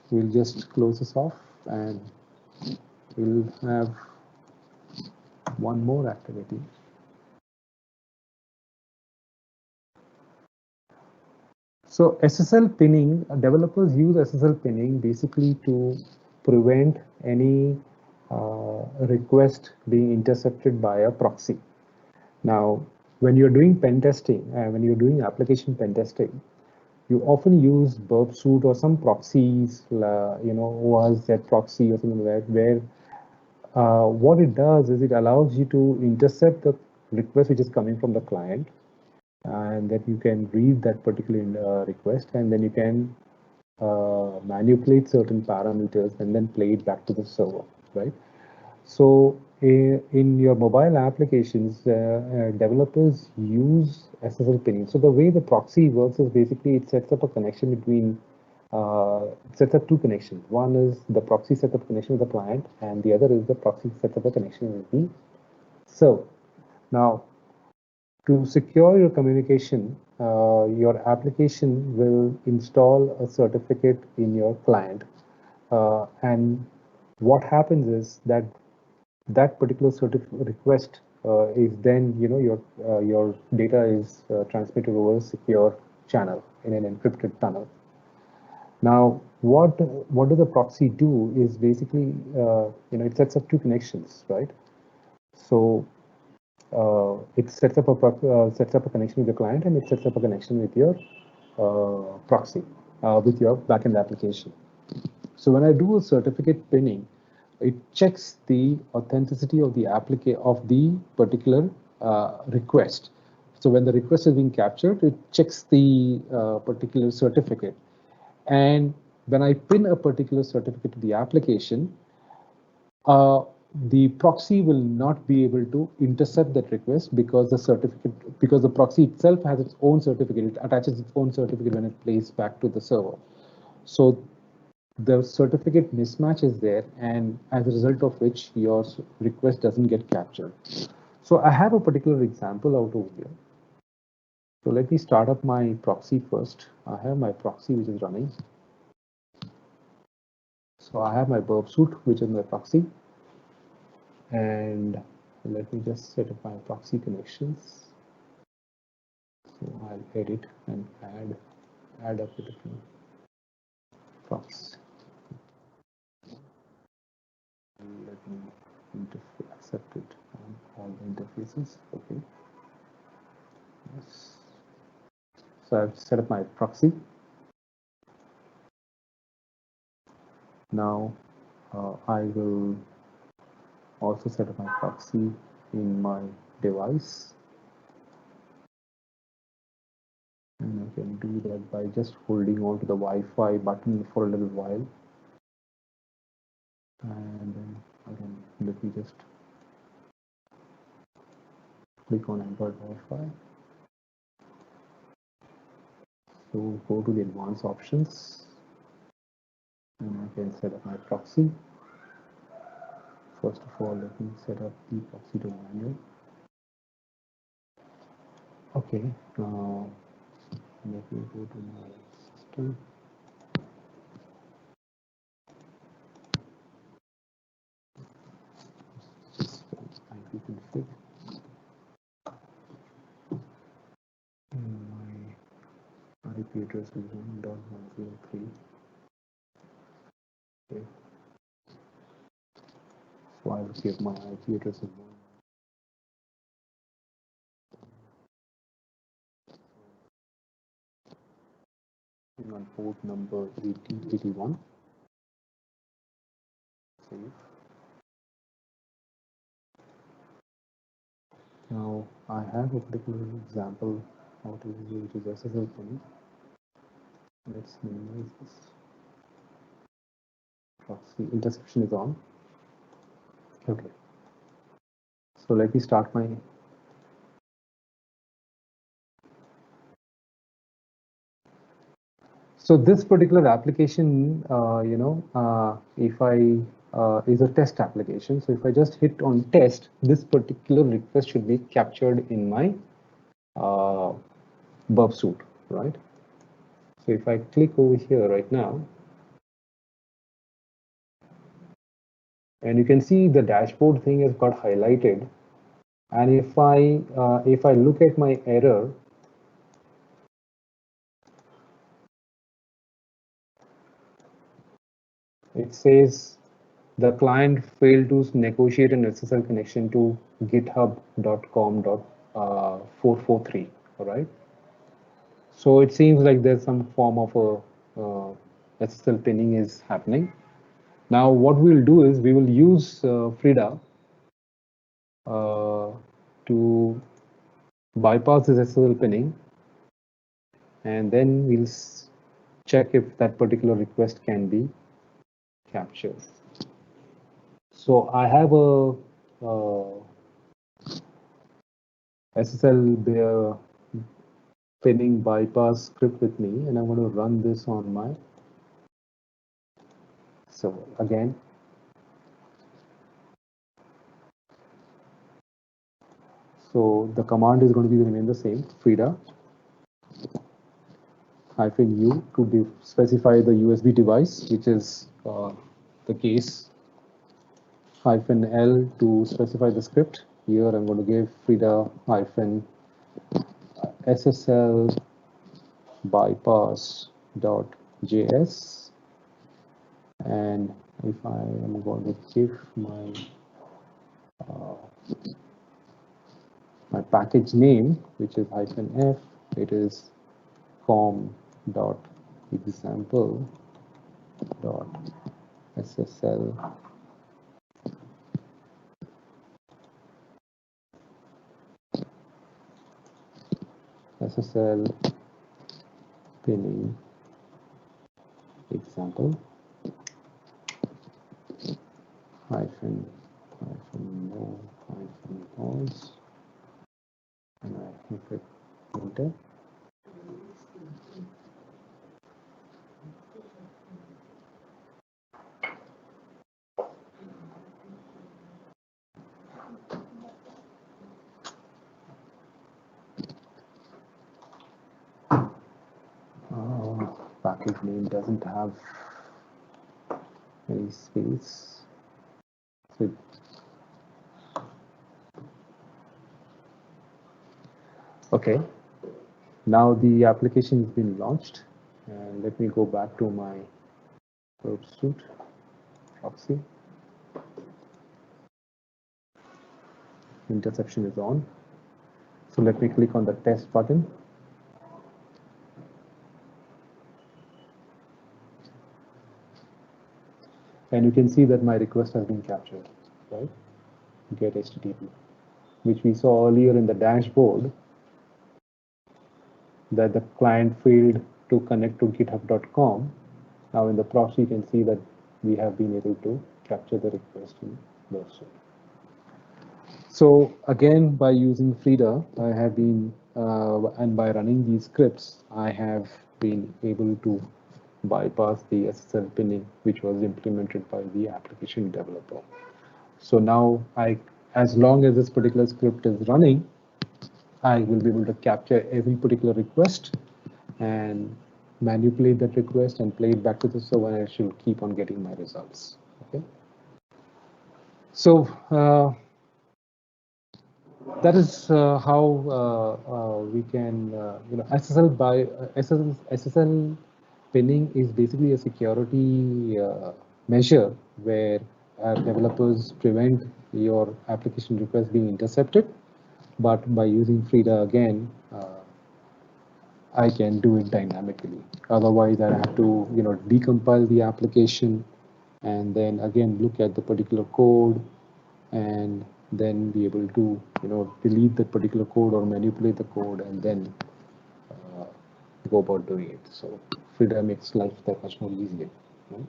we'll just close this off, and we'll have one more activity. So SSL pinning, developers use SSL pinning basically to prevent any request being intercepted by a proxy. Now, when you're doing pen testing, when you're doing application pen testing, you often use Burp Suite or some proxies, OAuth proxy or something like that, where what it does is it allows you to intercept the request which is coming from the client, and that you can read that particular request, and then you can manipulate certain parameters and then play it back to the server, right? So in your mobile applications, developers use SSL pinning. So the way the proxy works is basically it sets up a connection between it sets up two connections. One is the proxy sets up connection with the client, and the other is the proxy sets up a connection with the server. Now, to secure your communication, your application will install a certificate in your client. And what happens is that that particular request is then, your data is transmitted over a secure channel in an encrypted tunnel. Now, what does the proxy do is basically, it sets up two connections, right? So it sets up a connection with the client, and it sets up a connection with your proxy, with your backend application. So when I do a certificate pinning, it checks the authenticity of the particular request. So when the request is being captured, it checks the particular certificate. And when I pin a particular certificate to the application, the proxy will not be able to intercept that request because the proxy itself has its own certificate. It attaches its own certificate when it plays back to the server. So the certificate mismatch is there, and as a result of which your request doesn't get captured. So I have a particular example out over here. So let me start up my proxy first. I have my proxy which is running. So I have my burp suite, which is my proxy. And let me just set up my proxy connections. So I'll edit and add up the different proxies. Let me accept it on all the interfaces. Okay. Yes. So I've set up my proxy. Now I will also set up my proxy in my device. And I can do that by just holding on to the Wi-Fi button for a little while. And then again, let me just click on Android Wi-Fi. So go to the advanced options, and I can set up my proxy. First of all, let me set up the proxy to manual. Okay, now let me go to my system. IP config. My IP address is 1.103. Okay. So I will give my IP address as 1. On port number 8081. Save. Now I have a particular example how to use which is SSL pinning. Let's minimize this. Proxy interception is on. Okay. So let me start my. So this particular application, if I is a test application. So if I just hit on test, this particular request should be captured in my burp suite, right? So if I click over here right now, and you can see the dashboard thing has got highlighted. And if I look at my error, it says the client failed to negotiate an SSL connection to github.com.443. All right. So it seems like there's some form of a SSL pinning is happening. Now what we'll do is we will use Frida to bypass this SSL pinning, and then we'll check if that particular request can be captured. So I have a SSL pinning bypass script with me, and I'm going to run this on my So again, so the command is going to be remain the same, Frida -u to specify the USB device, which is the case, -l to specify the script. Here I'm going to give Frida -ssl bypass.js, and if I am going to give my package name, which is -f, it is com.example.ssl pinning example -no -pause, and I hit enter. Package name doesn't have any space. So okay, now the application has been launched, and let me go back to my suite proxy. Interception is on. So let me click on the test button. And you can see that my request has been captured, right? Get HTTP, which we saw earlier in the dashboard, that the client failed to connect to github.com. Now in the proxy, you can see that we have been able to capture the request in Burst. So again, by using Frida, I have been, and by running these scripts, I have been able to bypass the SSL pinning, which was implemented by the application developer. So now as long as this particular script is running, I will be able to capture every particular request and manipulate that request and play it back to the server, and I should keep on getting my results. Okay. So that is how we can, SSL pinning is basically a security measure where developers prevent your application request being intercepted. But by using Frida again, I can do it dynamically. Otherwise, I have to, decompile the application and then again look at the particular code and then be able to, delete that particular code or manipulate the code and then go about doing it. So Frida makes life that much more easier. Right?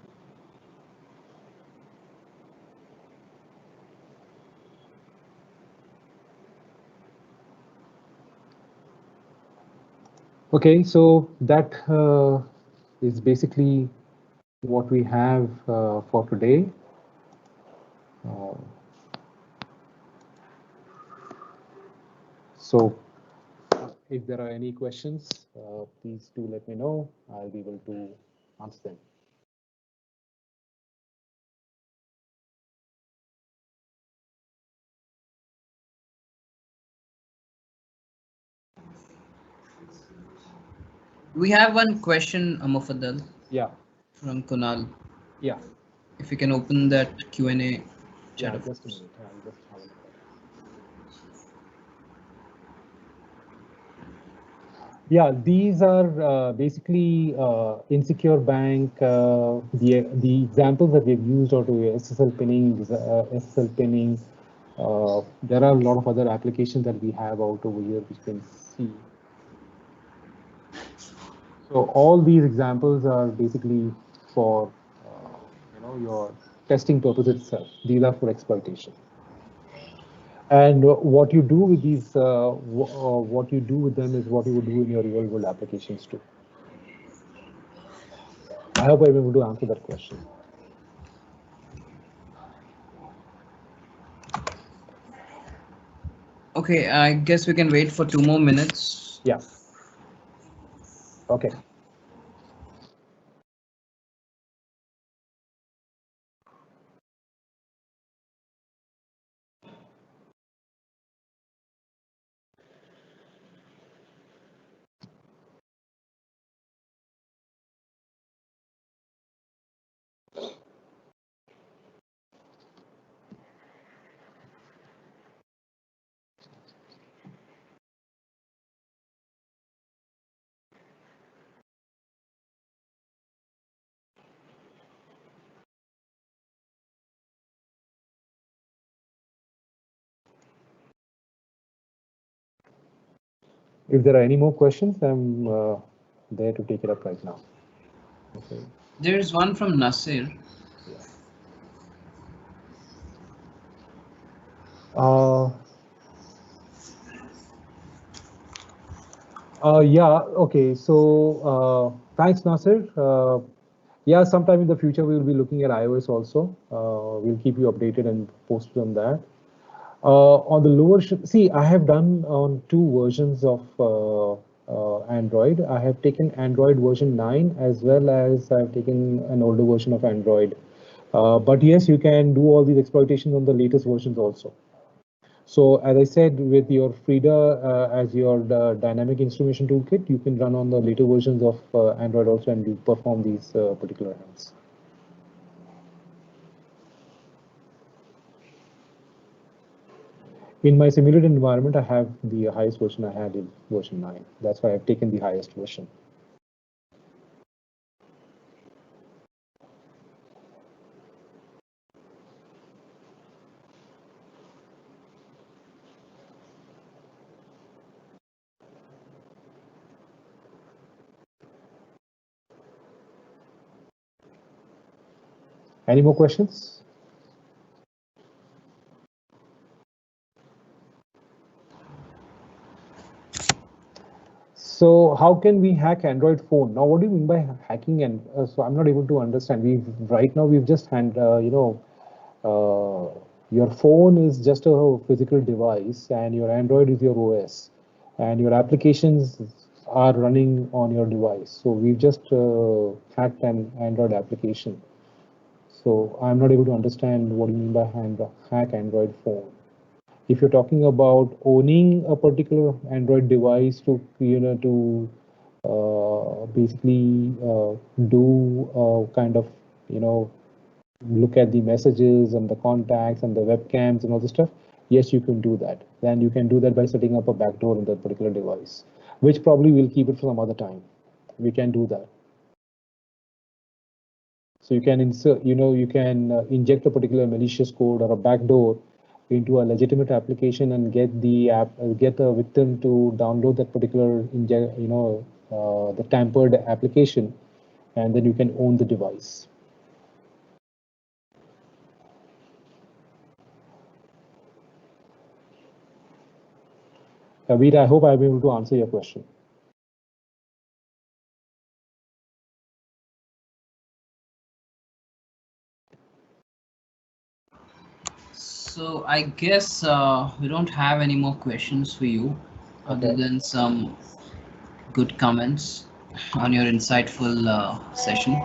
Okay, so that is basically what we have for today. So if there are any questions, please do let me know. I'll be able to answer them. We have one question, Mufaddal. Yeah. From Kunal. Yeah. If you can open that Q&A chat. Yeah, just a minute. I'll just have a look. Yeah, these are basically insecure bank. The examples that we've used are to SSL pinning, there are a lot of other applications that we have out over here, which you can see. So all these examples are basically for your testing purpose itself. These are for exploitation. And what you do with these, what you do with them is what you would do in your real world applications too. I hope I'm able to answer that question. Okay, I guess we can wait for 2 more minutes. Yeah. Okay. If there are any more questions, I'm there to take it up right now. Okay. There is one from Nasir. Yeah, okay. So thanks, Nasir. Yeah, sometime in the future, we will be looking at iOS also. We'll keep you updated and posted on that. On the lower, see, I have done on two versions of Android. I have taken Android version 9 as well as I've taken an older version of Android. But yes, you can do all these exploitations on the latest versions also. So as I said, with your Frida as your dynamic instrumentation toolkit, you can run on the later versions of Android also and you perform these particular hands. In my simulated environment, I have the highest version I had in version 9. That's why I've taken the highest version. Any more questions? So how can we hack Android phone? Now, what do you mean by hacking? And so I'm not able to understand. Right now we've just your phone is just a physical device, and your Android is your OS, and your applications are running on your device. So we've just hacked an Android application. So I'm not able to understand what you mean by hack Android phone. If you're talking about owning a particular Android device to basically do kind of look at the messages and the contacts and the webcams and all the stuff, yes, you can do that. Then you can do that by setting up a backdoor in that particular device, which probably will keep it for some other time. We can do that. So you can insert, you can inject a particular malicious code or a backdoor into a legitimate application and get the app, get the victim to download that particular, the tampered application, and then you can own the device. Veer, I hope I've been able to answer your question. So I guess we don't have any more questions for you, other than some good comments on your insightful session.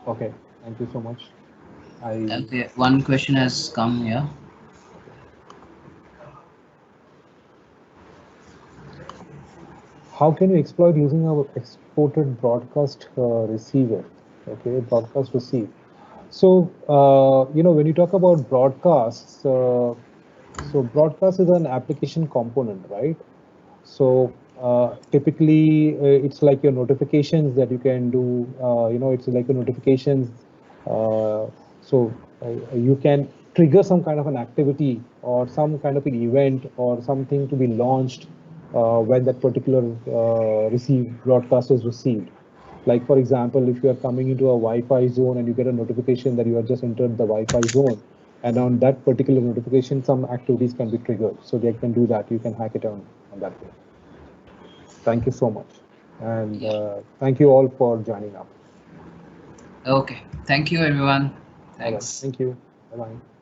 Okay, thank you so much. Okay, one question has come here. How can you exploit using our exported broadcast receiver? Okay, broadcast receive. So, when you talk about broadcasts, so broadcast is an application component, right? So typically it's like your notifications that you can do, it's like your notifications. So you can trigger some kind of an activity or some kind of an event or something to be launched when that particular broadcast is received. Like for example, if you are coming into a Wi-Fi zone and you get a notification that you have just entered the Wi-Fi zone, and on that particular notification, some activities can be triggered. So they can do that. You can hack it on that way. Thank you so much. And thank you all for joining up. Okay. Thank you, everyone. Thanks. Thank you. Bye-bye.